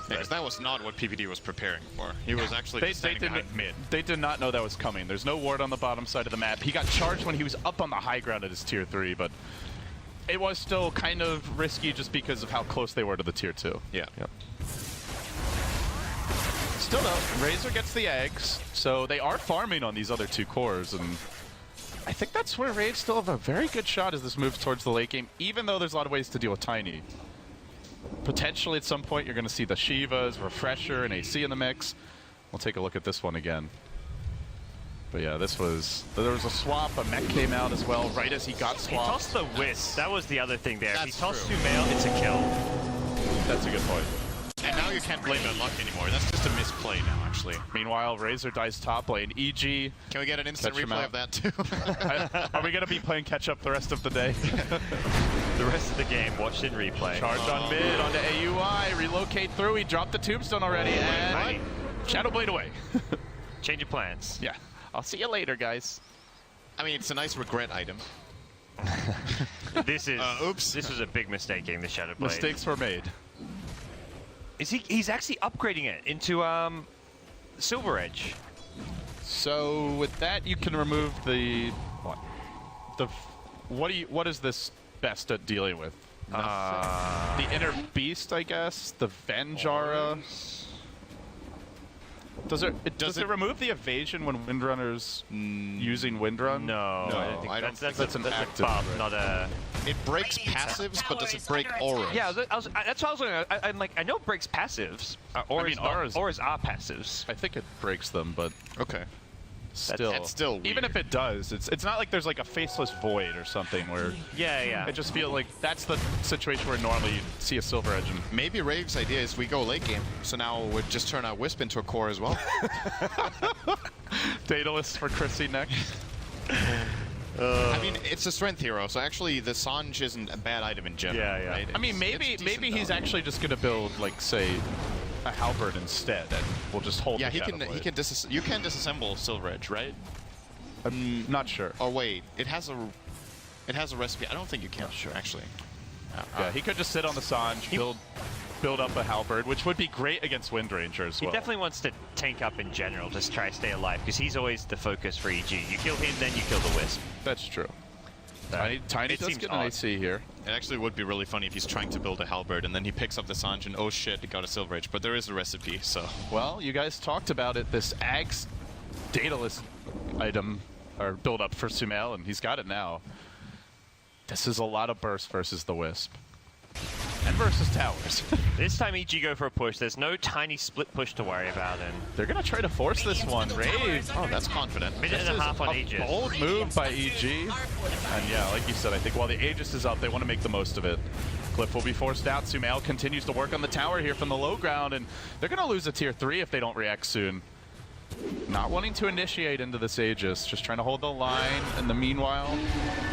Because that was not what PPD was preparing for. He was actually standing behind mid. They did not know that was coming. There's no ward on the bottom side of the map. He got charged when he was up on the high ground at his tier 3, but it was still kind of risky just because of how close they were to the tier 2. Yeah. Yep. Still though, Razor gets the eggs, so they are farming on these other 2 cores, and I think that's where Rave still have a very good shot as this moves towards the late game, even though there's a lot of ways to deal with Tiny. Potentially at some point you're going to see the Shivas, Refresher, and AC in the mix. We'll take a look at this one again. But yeah, there was a swap, a mech came out as well, right as he got swapped. He tossed the Wisp, that was the other thing there. If he tossed true. Sumail, it's a kill. That's a good point. And now you can't blame that luck anymore. That's just a misplay now, actually. Meanwhile, Razor dies top lane. EG. Can we get an instant replay of that, too? Are we going to be playing catch-up the rest of the day? The rest of the game, watched in replay. Charge on mid, onto AUI, relocate through. He dropped the tombstone already, and Shadow Blade away. Change of plans. Yeah. I'll see you later, guys. I mean, it's a nice regret item. This is oops. This was a big mistake getting the Shadow Blade. Mistakes were made. He's actually upgrading it into Silver Edge. So with that, you can remove the what is this best at dealing with? The Inner Beast, I guess. The Venge Aura. Does it remove the evasion when Windrunner's using Windrun? No, I don't think that's an active buff, not a. It breaks passives, but does it break auras? Yeah, that's what I was looking at. I'm like, I know it breaks passives. Auras are passives. I think it breaks them, but okay. Still, that's still weird. Even if it does, it's not like there's like a faceless void or something where. Yeah. I just feel like that's the situation where normally you see a Silver Edge. And maybe Rave's idea is we go late game, so now we'll just turn our Wisp into a core as well. Daedalus for Chrissy next. I mean, it's a strength hero, so actually the Sanj isn't a bad item in general. Yeah. Right? I mean, maybe he's actually just gonna build like say a halberd instead, and we'll just hold. Yeah, the you can disassemble Silver Edge, right? I'm not sure. Oh wait, it has a recipe. I don't think you can. Sure, actually. Yeah, he could just sit on the Sanj, build build up a halberd, which would be great against Wind Ranger as well. He definitely wants to tank up in general, just try to stay alive, because he's always the focus for EG. You kill him, then you kill the Wisp. That's true. Tiny does get an AC here. It actually would be really funny if he's trying to build a halberd and then he picks up the Sange and oh shit, he got a Silver Age. But there is a recipe, so. Well, you guys talked about it. This Ags Daedalus item or build up for Sumail, and he's got it now. This is a lot of burst versus the Wisp. And versus towers. This time EG go for a push. There's no tiny split push to worry about, and they're gonna try to force this one. Rave. Oh, that's confident. Minute and a half on Aegis. Bold move by EG. And yeah, like you said, I think while the Aegis is up, they want to make the most of it. Cliff will be forced out. Sumail continues to work on the tower here from the low ground, and they're gonna lose a tier 3 if they don't react soon. Not wanting to initiate into this Aegis, just trying to hold the line. In the meanwhile,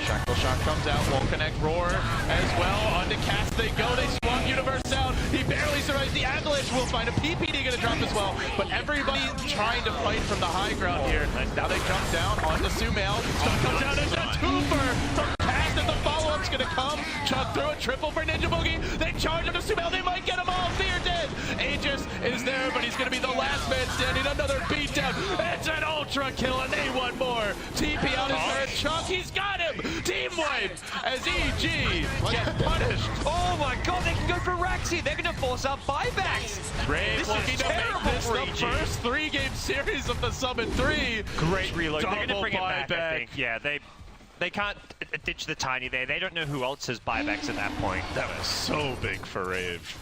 Shackle Shot comes out, won't connect Roar as well. On to Cast they go, they swung Universe out. He barely survives the Avalanche. Will find a PPD gonna drop as well. But everybody trying to fight from the high ground here. Now they jump down onto Sumail. Stun comes out as a twofer from Cast, and the follow-up's gonna come. Chug through a triple for Ninja Boogie. They charge him to Sumail, they might get him all. Fear dead. Aegis is there, but he's gonna be the last man standing. Another beatdown. It's an ultra kill, and they want more. TP out his third chunk. He's got him. Team wipe as EG get punished. Oh my god, they can go for Raxi. They're going to force out buybacks. Rave looking to make this the first 3-game series of the Summon 3. Great reload. They're going to bring it buyback. back, I think. Yeah, they can't ditch the Tiny there. They don't know who else has buybacks at that point. That was so big for Rave.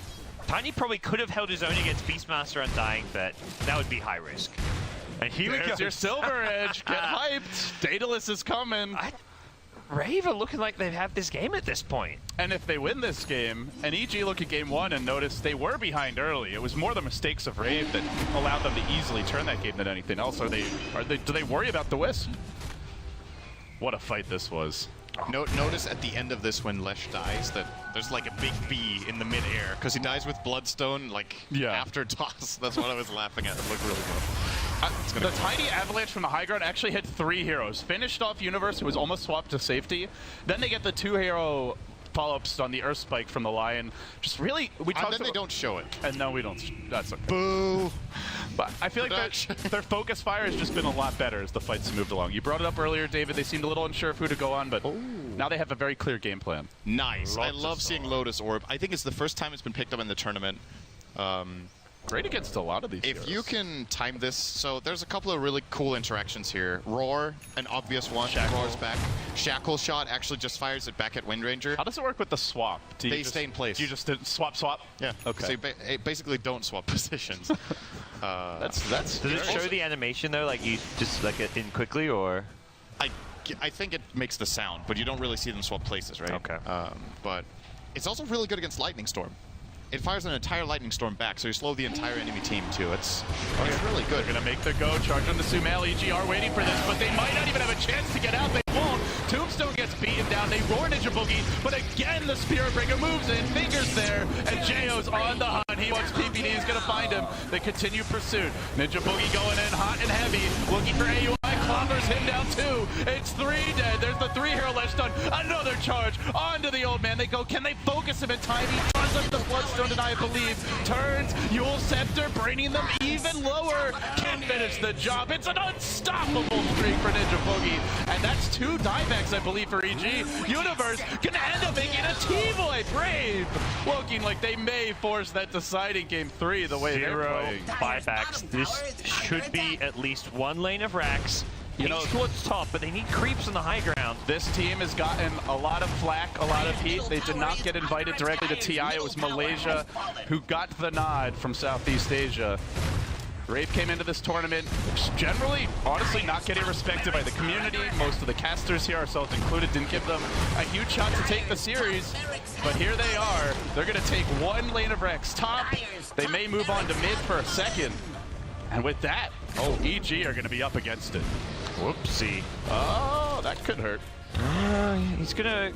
Tiny probably could have held his own against Beastmaster Undying, but that would be high risk. And here There's we go. your Silver Edge. Get hyped. Daedalus is coming. Rave are looking like they have this game at this point. And if they win this game, and EG look at game 1 and notice they were behind early, it was more the mistakes of Rave that allowed them to easily turn that game than anything else. Do they worry about the Wisp? What a fight this was. Notice at the end of this when Lesh dies that there's like a big B in the mid-air because he dies with Bloodstone like after toss. That's what I was laughing at. It looked really good. The Tiny Avalanche from the high ground actually hit 3 heroes. Finished off Universe, who was almost swapped to safety. Then they get the 2-hero follow-ups on the Earth Spike from the Lion. Just really, we talked about... then they don't show it. And no, we don't. That's okay. Boo! But I feel like their focus fire has just been a lot better as the fights moved along. You brought it up earlier, David. They seemed a little unsure of who to go on, but now they have a very clear game plan. Nice. I love seeing Lotus Orb. I think it's the first time it's been picked up in the tournament. Great against a lot of these If you can time this, so there's a couple of really cool interactions here. Roar, an obvious one. Roar's back. Shackle Shot actually just fires it back at Wind Ranger. How does it work with the swap? They stay in place. Do you just swap? Yeah. Okay. So you basically don't swap positions. That's. Does it show the animation though, like you just like it in quickly, or? I think it makes the sound, but you don't really see them swap places, right? Okay. But it's also really good against Lightning Storm. It fires an entire Lightning Storm back, so you slow the entire enemy team too. It's really good. They're gonna make the go, charge on the Sumail. EG are waiting for this, but they might not even have a chance to get out. They won't. Tombstone gets beaten down. They roar Ninja Boogie, but again the Spirit Breaker moves in. Fingers there, and J.O.'s on the hunt. He wants PPD. He's gonna find him. They continue pursuit. Ninja Boogie going in hot and heavy, looking for AUI. Clobbers him down 2. It's 3 dead. There's the 3-hero Ledge stun. Another charge onto the old man. They go. Can they focus him in time? He runs up the Bloodstone, and I believe turns Yule Scepter, bringing them even lower. Can finish the job. It's an unstoppable streak for Ninja Boogie, and that's 2 diebacks, I believe, for EG. Universe gonna end up making a T-Boy. Brave looking like they may force that deciding game 3 the way they're playing. Buybacks. This should be at least 1 lane of racks. You know, towards top, but they need creeps on the high ground. This team has gotten a lot of flack, a lot of heat. They did not get invited directly to TI. It was Malaysia who got the nod from Southeast Asia. Rave came into this tournament generally, honestly, not getting respected by the community. Most of the casters here, ourselves included, didn't give them a huge shot to take the series. But here they are. They're going to take 1 lane of Rex top. They may move on to mid for a second. And with that, EG are going to be up against it. Whoopsie. Oh, that could hurt. He's gonna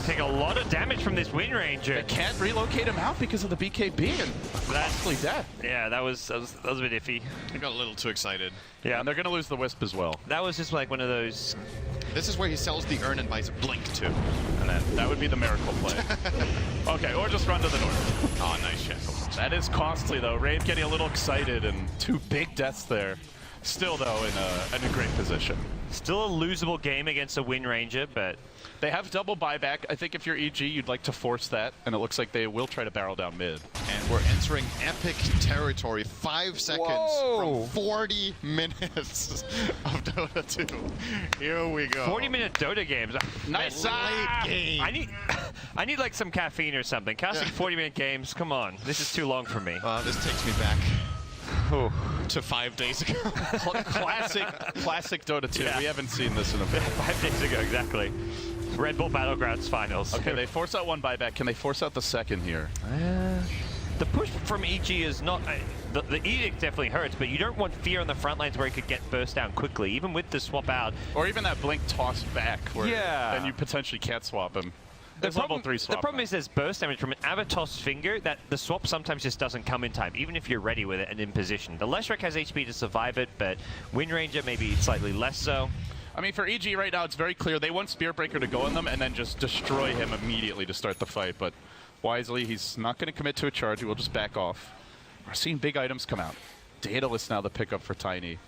take a lot of damage from this Wind Ranger. They can't relocate him out because of the BKB and possibly death. Yeah, that was a bit iffy. I got a little too excited. Yeah, and they're gonna lose the Wisp as well. That was just like one of those. This is where he sells the urn and buys a blink too. And then that would be the miracle play. Okay, or just run to the north. Oh, nice shackle. That is costly, though. Rave getting a little excited, and 2 big deaths there. Still, though, in a great position. Still a losable game against a Wind Ranger, but they have double buyback. I think if you're EG, you'd like to force that, and it looks like they will try to barrel down mid. And we're entering epic territory. 5 seconds from 40 minutes of Dota 2. Here we go. 40-minute Dota games. Nice late game. I need like some caffeine or something. Casting 40-minute games. Come on, this is too long for me. This takes me back to 5 days ago. Classic Dota 2. Yeah. We haven't seen this in a bit. 5 days ago, exactly. Red Bull Battlegrounds finals. Okay, they force out 1 buyback. Can they force out the second here? The push from EG is not... the edict definitely hurts, but you don't want Fear on the front lines where he could get burst down quickly, even with the swap out. Or even that blink tossed back where Yeah. then you potentially can't swap him. The level 3 swap. The problem is there's burst damage from an Avatos finger that the swap sometimes just doesn't come in time, even if you're ready with it and in position. The Leshrac has HP to survive it, but Wind Ranger maybe slightly less so. I mean, for EG right now, it's very clear. They want Spearbreaker to go on them and then just destroy him immediately to start the fight. But wisely, he's not going to commit to a charge. He will just back off. We're seeing big items come out. Daedalus now the pickup for Tiny.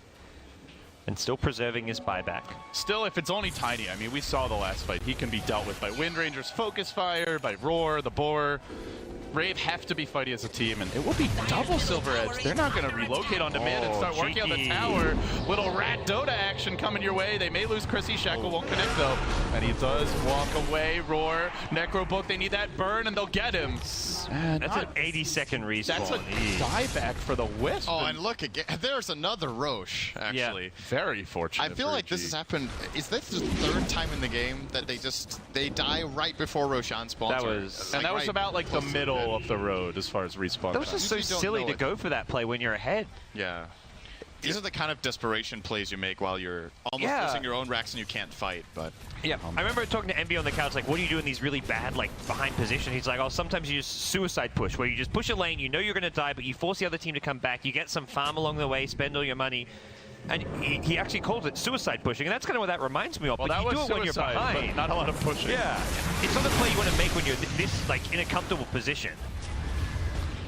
And still preserving his buyback. Still, if it's only Tiny, I mean, we saw the last fight. He can be dealt with by Wind Ranger's Focus Fire, by Roar, the Boar. Rave have to be fighting as a team, and it will be double Silver Edge. They're not going to relocate onto mid and start working on the tower. Little rat Dota action coming your way. They may lose Chrissy. Shackle won't connect, though. And he does walk away. Roar, Necro Book, they need that burn, and they'll get him. That's an 80-second respawn. That's a dieback for the Wisp. Oh, and look again. There's another Roche, actually. Yeah. Very fortunate. I feel like this has happened. Is this the 3rd time in the game that they die right before Roshan spawns? That was about like the middle of the road as far as respawn. That was just so silly to go for that play when you're ahead. Yeah. These are the kind of desperation plays you make while you're almost losing your own racks and you can't fight. But yeah, I remember talking to MB on the couch, like, what do you do in these really bad, like, behind position? He's like, oh, sometimes you just suicide push, where you just push a lane, you know you're going to die, but you force the other team to come back, you get some farm along the way, spend all your money. And he actually calls it suicide pushing, and that's kind of what that reminds me of. Well, but that you do was it when you're suicide, behind. but not a lot of pushing. Yeah, it's not the play you want to make when you're this, like, in a comfortable position.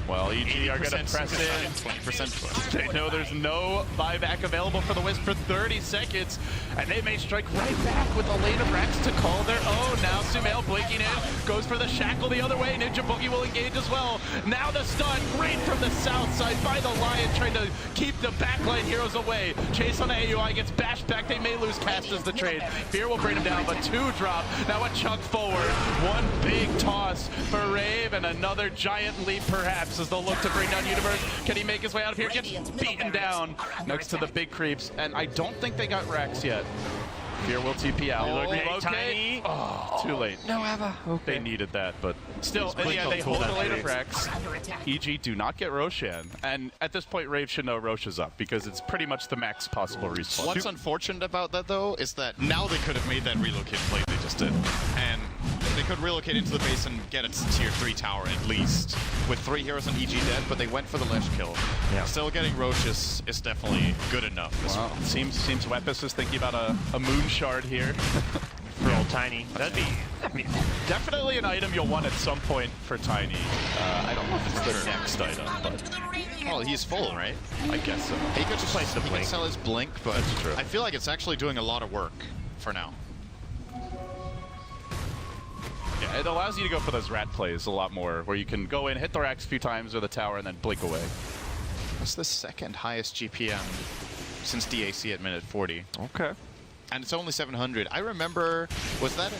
Well, EG are going to press in. 20% push. They know there's no buyback available for the Wisp for 30 seconds, and they may strike right back with a lane of racks to call their own. Now Sumail blinking in, goes for the Shackle the other way. Ninja Boogie will engage as well. Now the stun, great from the south side by the Lion, trying to keep the backline heroes away. Chase on the AUI gets bashed back. They may lose cast as the trade. Fear will bring him down, but 2 drop. Now a chunk forward. 1 big toss for Rave, and another giant leap perhaps as they'll look to bring down Universe. Can he make his way out of here? Gets beaten down next to the big creeps, and I don't think they got Rex yet. Fear will TP out. Tiny. Oh, too late. No, Ava. Okay. They needed that, but still, yeah, they hold the later Rex. EG do not get Roshan, and at this point, Rave should know Roche is up because it's pretty much the max possible respawn. What's unfortunate about that, though, is that now they could have made that relocate play they just did. And they could relocate into the base and get a tier 3 tower at least, with 3 heroes on EG dead, but they went for the Lesh kill. Yeah. Still getting Roche is definitely good enough. Wow. Seems Wepis is thinking about a moon shard here. For old Tiny. That'd be definitely an item you'll want at some point for Tiny. I don't know if it's the next item, but... Well, he's full, right? I guess so. He could just place the blink. He can sell his blink, but that's true. I feel like it's actually doing a lot of work for now. Yeah, it allows you to go for those rat plays a lot more, where you can go in, hit the racks a few times with a tower, and then blink away. That's the 2nd highest GPM since DAC at minute 40. Okay. And it's only 700. I remember, was that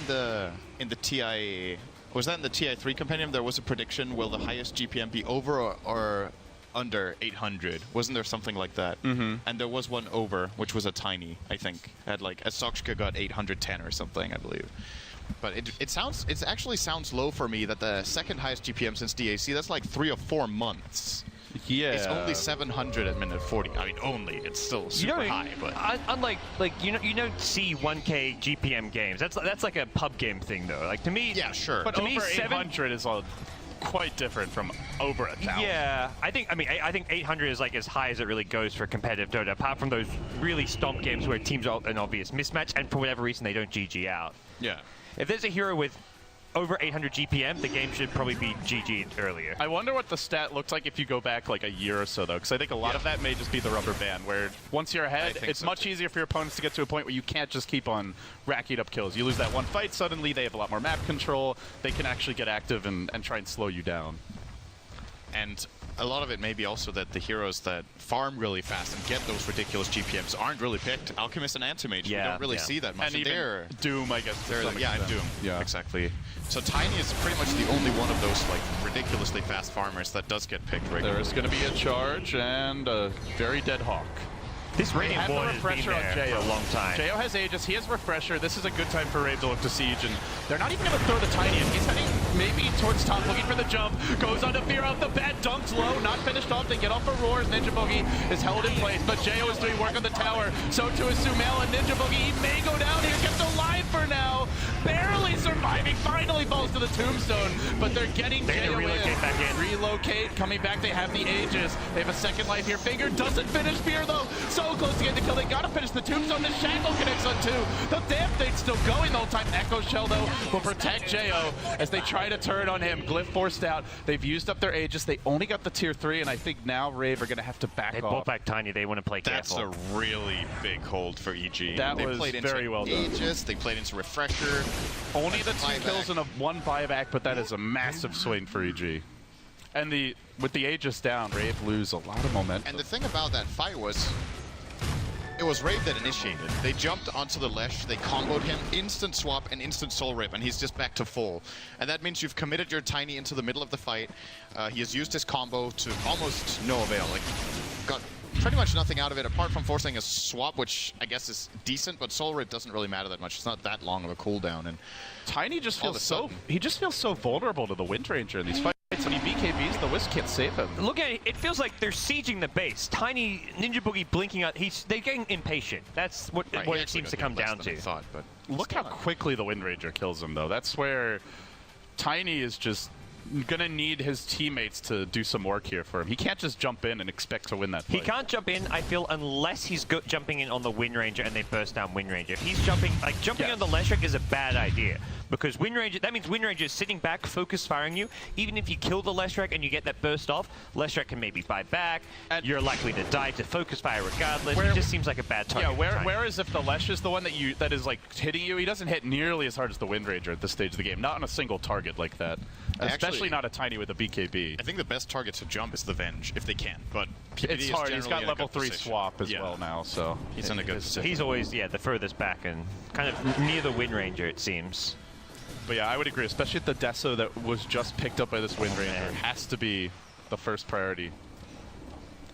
in the TI? Was that in the TI3 compendium? There was a prediction: will the highest GPM be over or under 800? Wasn't there something like that? Mm-hmm. And there was one over, which was a Tiny, I think. Had like a Soxka got 810 or something, I believe. But it actually sounds low for me that the 2nd highest GPM since DAC. That's like 3 or 4 months. Yeah. It's only 700 at minute 40. I mean, only. It's still super high, but unlike you don't see 1K GPM games. That's like a pub game thing though. Like to me, yeah, sure. But to over me, 800 is quite different from over 1,000. Yeah, I think 800 is like as high as it really goes for competitive Dota. Apart from those really stomp games where teams are an obvious mismatch, and for whatever reason they don't GG out. Yeah. If there's a hero with over 800 GPM, the game should probably be GG'd earlier. I wonder what the stat looks like if you go back like a year or so, though, because I think a lot of that may just be the rubber band, where once you're ahead, it's much easier for your opponents to get to a point where you can't just keep on racking up kills. You lose that one fight, suddenly they have a lot more map control. They can actually get active and try and slow you down. And a lot of it may be also that the heroes that farm really fast and get those ridiculous GPMs aren't really picked. Alchemist and Anti-Mage, you don't really see that much. And even Doom, I guess. Yeah, and Doom. Yeah, exactly. So Tiny is pretty much the only one of those like ridiculously fast farmers that does get picked regularly. There's going to be a charge and a very dead Hawk. This Radiant Boy has been there for a long time. Jo has Aegis, he has Refresher. This is a good time for Rave to look to Siege, and they're not even going to throw the Tiny in. He's heading maybe towards top, looking for the jump. Goes on to fear off the bat, dunked low, not finished off. They get off of Roars. Ninja Boogie is held in place, but Jo is doing work on the tower. So too is Sumail, and Ninja Boogie, he may go down here, kept alive for now. Barely surviving, finally falls to the tombstone, but they're getting Jo in. Back in. Relocate, coming back, they have the Aegis. They have a second life here. Finger doesn't finish Fear though. So close to getting the kill. They gotta finish the tombstone. The Shackle connects on two. The damn thing's still going the whole time. Echo Shell though will protect Jo as they try to turn on him. Glyph forced out. They've used up their Aegis. They only got the tier 3, and I think now Rave are gonna have to back off. They bought back Tiny. They want to play careful. That's a really big hold for EG. They played very well done. Aegis, they played into Refresher. Only the 2 kills and a 1 buyback, but that is a massive swing for EG. And with the Aegis down, Rave lose a lot of momentum. And the thing about that fight was, it was Rave that initiated. They jumped onto the Lesh, they comboed him, instant swap and instant soul rip, and he's just back to full. And that means you've committed your Tiny into the middle of the fight. He has used his combo to almost no avail. Like, got pretty much nothing out of it apart from forcing a swap, which I guess is decent, but soul rip doesn't really matter that much. It's not that long of a cooldown. And Tiny just feels so vulnerable to the Wind Ranger in these fights. When he BKBs, the Wisp can't save him. Look at it. It feels like they're sieging the base. Tiny, Ninja Boogie blinking out. They're getting impatient. That's what it seems to come down to. But look how quickly the Wind Ranger kills him, though. That's where Tiny is just going to need his teammates to do some work here for him. He can't just jump in and expect to win that fight. He can't jump in, I feel, unless he's jumping in on the Wind Ranger and they burst down Wind Ranger. If he's jumping on the Leshrac is a bad idea. Because Wind Ranger, that means Wind Ranger is sitting back, focus firing you. Even if you kill the Leshrac and you get that burst off, Leshrac can maybe buy back. And you're likely to die to focus fire regardless. It just seems like a bad target. Yeah, whereas if the Lesh is the one that is like hitting you, he doesn't hit nearly as hard as the Wind Ranger at this stage of the game. Not on a single target like that. Especially not a Tiny with a BKB. I think the best target to jump is the Venge, if they can. But it's hard. He's got level 3 swap as well now, so he's in a good position. He's always, the furthest back and kind of near the Wind Ranger, it seems. But yeah, I would agree, especially the Deso that was just picked up by this Wind Ranger has to be the first priority.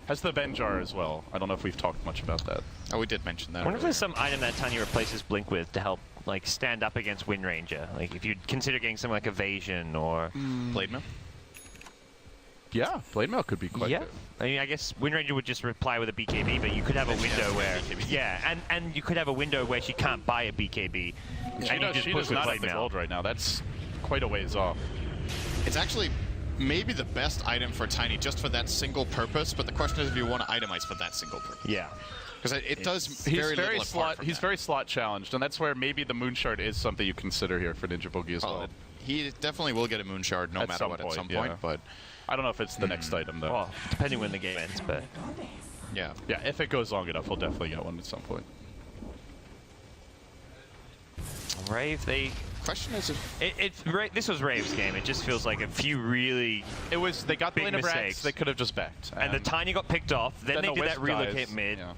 Has the Benjar as well. I don't know if we've talked much about that. Oh, we did mention that. I wonder if there's some item that Tiny replaces Blink with to help like stand up against Wind Ranger. Like if you'd consider getting something like Evasion or Blade Mail. Yeah, Blade Mail could be quite good. I mean, I guess Wind Ranger would just reply with a BKB, but you could have a window where and you could have a window where she can't buy a BKB. She does not have the gold right now. That's quite a ways off. It's actually maybe the best item for Tiny just for that single purpose, but the question is if you want to itemize for that single purpose. Yeah. Because it does very little apart from He's very slot challenged, and that's where maybe the Moon Shard is something you consider here for Ninja Boogie as well. He definitely will get a Moon Shard no matter what at some point, but I don't know if it's the next item though. Well, depending when the game ends, but yeah, if it goes long enough, he'll definitely get one at some point. Rave, question is if this was Rave's game. It just feels like a few really they got the lane of Rax, they could have just backed. And the Tiny got picked off. Then they did that relocate mid. Yeah.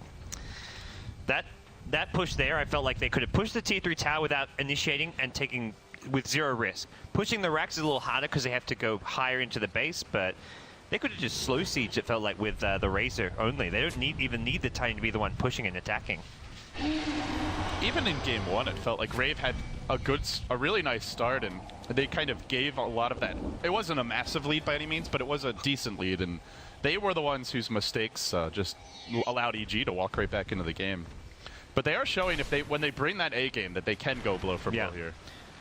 That push there, I felt like they could have pushed the tier 3 tower without initiating and taking with 0 risk. Pushing the Rax is a little harder because they have to go higher into the base, but they could have just slow sieged, it felt like, with the Razor only. They don't even need the Tiny to be the one pushing and attacking. Even in game 1, it felt like Rave had a really nice start, and they kind of gave a lot of that. It wasn't a massive lead by any means, but it was a decent lead, and they were the ones whose mistakes just allowed EG to walk right back into the game. But they are showing when they bring that A game that they can go blow for blow here.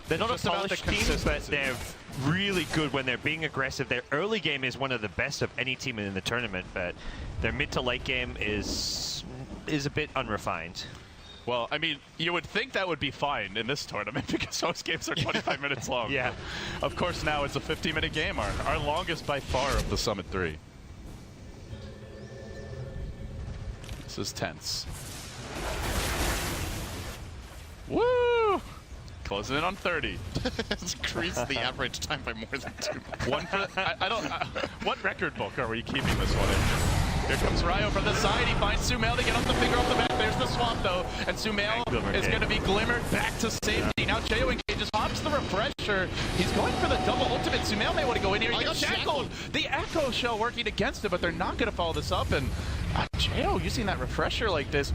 They're not a polished team, but they're really good when they're being aggressive. Their early game is one of the best of any team in the tournament, but their mid to late game is a bit unrefined. Well, I mean, you would think that would be fine in this tournament because most games are 25 minutes long. Yeah. Of course, now it's a 50-minute game, our longest by far of the Summit 3. This is tense. Woo! Closing in on 30. It's increased the average time by more than 2. One for what record book are we keeping this one in? Here comes Ryo from the side. He finds Sumail to get off the finger off the back. There's the swamp though, and Sumail is going to be glimmered back to safety. Now Cheo engages, pops the refresher. He's going for the double ultimate. Sumail may want to go in here. He gets shackled. The Echo Shell working against him, but they're not going to follow this up. And Cheo using that refresher like this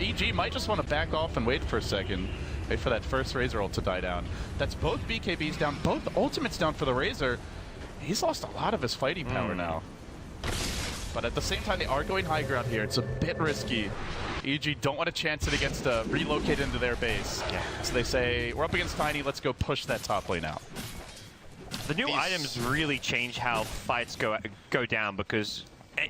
EG might just want to back off and wait for a second. Wait for that first Razor ult to die down. That's both BKBs down, both ultimates down for the Razor. He's lost a lot of his fighting power now. But at the same time, they are going high ground here. It's a bit risky. EG don't want to chance it against relocate into their base. Yeah. So they say, we're up against Tiny, let's go push that top lane out. The new items really change how fights go down, because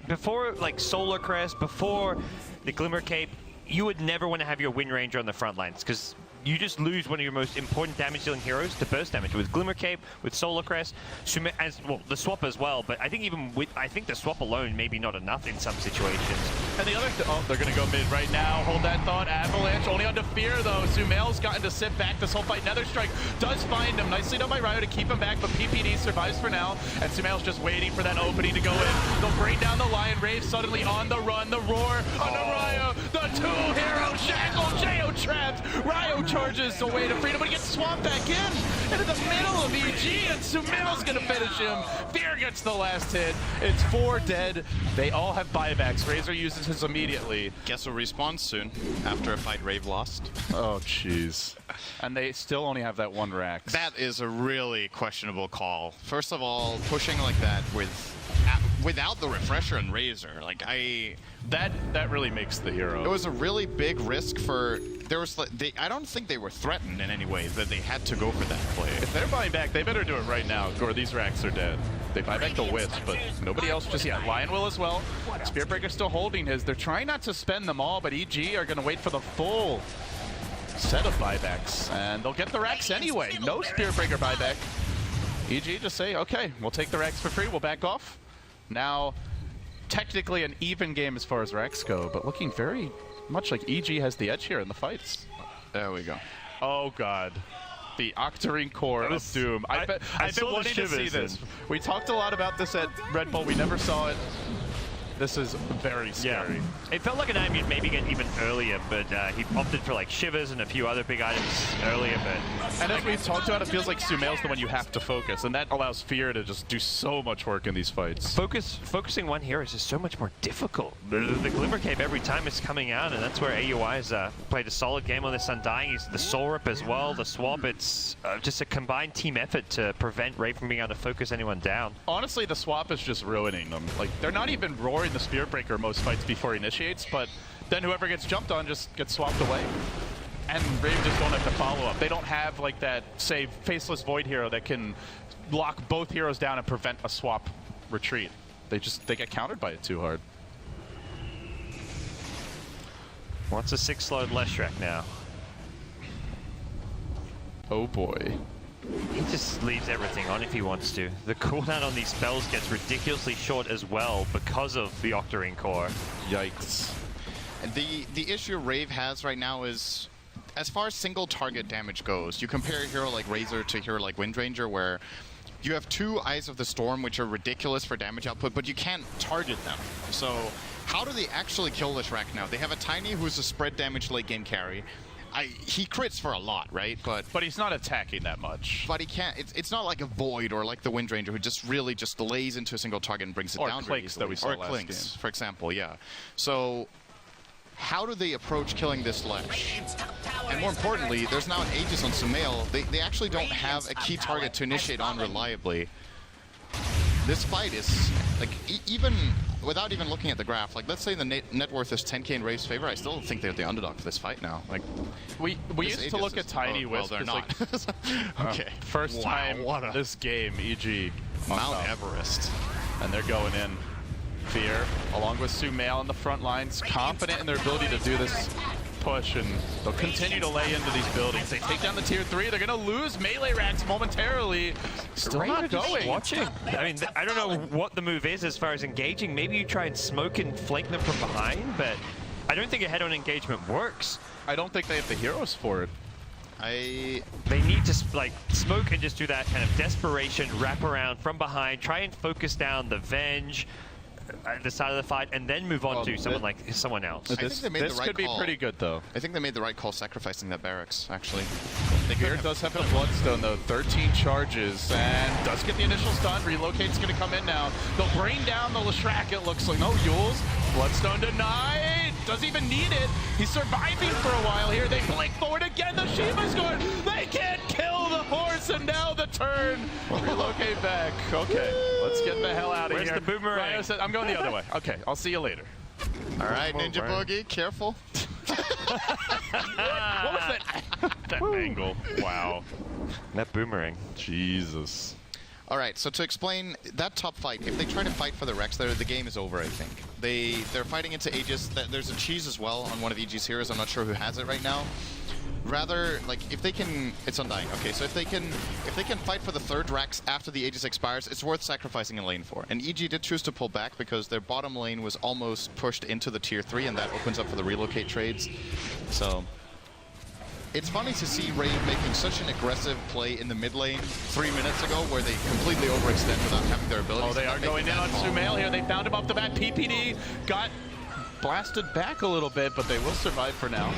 before, like Solar Crest, before the Glimmer Cape, you would never want to have your Wind Ranger on the front lines, because you just lose one of your most important damage-dealing heroes to burst damage. With Glimmer Cape, with Solar Crest, the swap as well. But I think even I think the swap alone maybe not enough in some situations. And the other, they're going to go mid right now. Hold that thought. Avalanche only onto Fear though. Sumail's gotten to sit back this whole fight. Nether Strike does find him. Nicely done by Ryo to keep him back, but PPD survives for now. And Sumail's just waiting for that opening to go in. They'll bring down the Lion. Rave suddenly on the run. The roar onto Ryo. The two-hero shackle. Cheo trapped. Ryo charges away to freedom, but he gets swamped back into the middle of EG, and Sumail's gonna finish him. Fear gets the last hit. It's 4 dead. They all have buybacks. Razor uses his immediately. Guess will respawn soon after a fight Rave lost. Oh, jeez. And they still only have that 1 Rax. That is a really questionable call. First of all, pushing like that without the refresher and Razor, like that really makes the hero. It was a really big risk for. I don't think they were threatened in any way that they had to go for that play. If they're buying back, they better do it right now, or these racks are dead. They buy back the Wisp, but nobody else just yet. Lion will as well. Spearbreaker's still holding his. They're trying not to spend them all, but EG are going to wait for the full set of buybacks, and they'll get the racks anyway. No Spearbreaker buyback. EG just say, okay, we'll take the racks for free. We'll back off. Now, technically an even game as far as racks go, but looking very much like EG has the edge here in the fights. There we go. Oh god. The Octarine core of Doom. I've been wanting to see this. We talked a lot about this at Red Bull. We never saw it. This is very scary. Yeah. It felt like an item you'd maybe get even earlier, but he opted for like Shivers and a few other big items earlier. But and as we've talked about, it feels like Sumail's the one you have to focus, and that allows Fear to just do so much work in these fights. Focusing one hero is just so much more difficult. The Glimmer Cape every time it's coming out, and that's where AUI has played a solid game on this Undying. He's the Soul Rip as well, the swap. It's just a combined team effort to prevent Rave from being able to focus anyone down. Honestly, the swap is just ruining them. Like, they're not even roaring the Spearbreaker most fights before he initiates, but then whoever gets jumped on just gets swapped away. And Rave just don't have to follow up. They don't have like that, say, Faceless Void hero that can lock both heroes down and prevent a swap retreat. They get countered by it too hard. Wants a 6-slot Leshrac now. Oh boy. He just leaves everything on if he wants to. The cooldown on these spells gets ridiculously short as well because of the Octarine core. Yikes. And the issue Rave has right now is, as far as single target damage goes, you compare a hero like Razor to a hero like Windranger, where you have 2 Eyes of the Storm, which are ridiculous for damage output, but you can't target them. So how do they actually kill this rack now? They have a Tiny who's a spread damage late game carry. He crits for a lot, right? But he's not attacking that much. But he can't. It's not like a Void or like the Windranger who just really just lays into a single target and brings it down. Or Clinks that we saw last game. For example, yeah. So how do they approach killing this Lesh? And more importantly, there's now an Aegis on Sumail. They actually don't have a key target to initiate on reliably. This fight is, like, even without even looking at the graph, like, let's say the net worth is 10k in Rave's favor, I still don't think they're the underdog for this fight now. Like, we used to look at Tiny Wisp. Well, they're not. Like, okay. First time this game, EG. Mount Everest. And they're going in. Fear, along with Sumail in the front lines, confident in their ability to do this push, and they'll continue to lay into these buildings. They take down the tier 3. They're going to lose melee racks momentarily. Still not going. Watching. I mean, I don't know what the move is as far as engaging. Maybe you try and smoke and flank them from behind, but I don't think a head-on engagement works. I don't think they have the heroes for it. They need to like smoke and just do that kind of desperation wrap around from behind, try and focus down the Venge at the side of the fight, and then move on to someone else. This could be pretty good, though. I think they made the right call sacrificing that barracks, actually. Here does have the Bloodstone, though. 13 charges, and does get the initial stun. Relocate's going to come in now. They'll bring down the Leshrac, it looks like. No, Yules. Bloodstone denied. Doesn't even need it. He's surviving for a while here. They blink forward again. The Shiva's going. They can't kill the horse, and now the turn. Relocate back. Okay, let's get the hell out of here. Where's the boomerang? Ryo said, I'm going the other way. Okay, I'll see you later. All right, Ninja Boogie, careful. What was that? That angle. Wow. That boomerang. Jesus. All right, so to explain that top fight, if they try to fight for the Rex there, the game is over, I think. They're fighting into Aegis. There's a cheese as well on one of EG's heroes. I'm not sure who has it right now. Rather, like, if they can, it's Undying. Okay, so if they can fight for the third Rex after the Aegis expires, it's worth sacrificing a lane for. And EG did choose to pull back because their bottom lane was almost pushed into the tier 3, and that opens up for the relocate trades. So it's funny to see Rave making such an aggressive play in the mid lane 3 minutes ago where they completely overextend without having their abilities. Oh, they are going in on Sumail here. They found him off the bat. PPD got blasted back a little bit, but they will survive for now.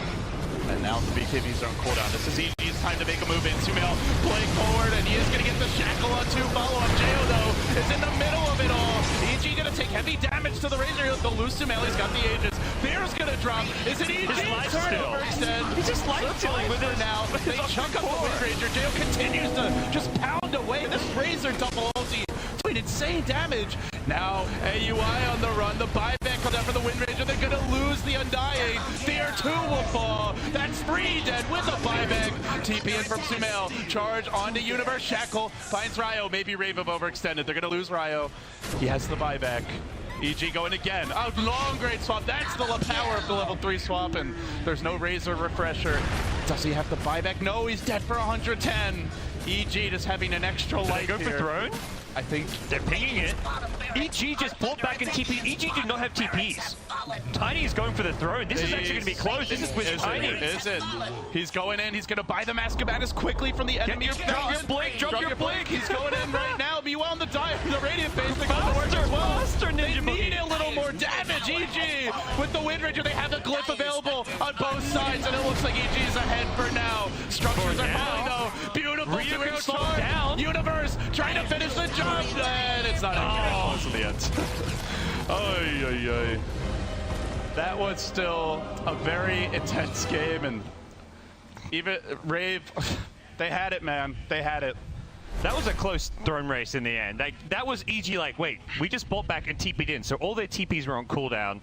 And now the BKBs are on cooldown. This is EG's time to make a move in. Sumail playing forward, and he is going to get the shackle on 2 follow-up. Jao, though, is in the middle of it all. EG going to take heavy damage to the Razor. They'll lose Sumail. He's got the Aegis. Fear's going to drop. Is it EG's turn to overextend? He's just life-stealing with it now. They chunk up the Wind Ranger. Jao continues to just pound away. This Razor double ulti doing insane damage. Now, AUI on the run. The buyback comes out for the Wind Ranger. They're going to lose the Undying. Fear 2 will fall. That's 3 dead with a buyback. TP in from Sumail. Charge onto Universe. Shackle finds Ryo. Maybe Rave have overextended. They're going to lose Ryo. He has the buyback. EG going again. A long great swap. That's the power of the level 3 swap, and there's no Razor refresher. Does he have the buyback? No, he's dead for 110. EG just having an extra life here. Go for throne? I think they're pinging it. EG just pulled back and TP. EG did not have TPs. Tiny is going for the throne. This is actually going to be close. This is with Tiny. Is it? He's going in. He's going to buy the Mascabatus quickly from the enemy. Drop your blink. Drop your blink. He's going in right now. Meanwhile, on the dive, the Radiant Base, they got the work as well. They need a little more damage. EG with the Wind Ranger. They have the glyph available on both sides, and it looks like EG is ahead for now. Structures are falling, though. Beautiful to down. Universe trying to finish the job. And it's not close to the end. Oy, oy, oy. That was still a very intense game, and even Rave, they had it, man. They had it. That was a close throne race in the end. That was EG like, wait, we just bought back and TP'd in, so all their TPs were on cooldown.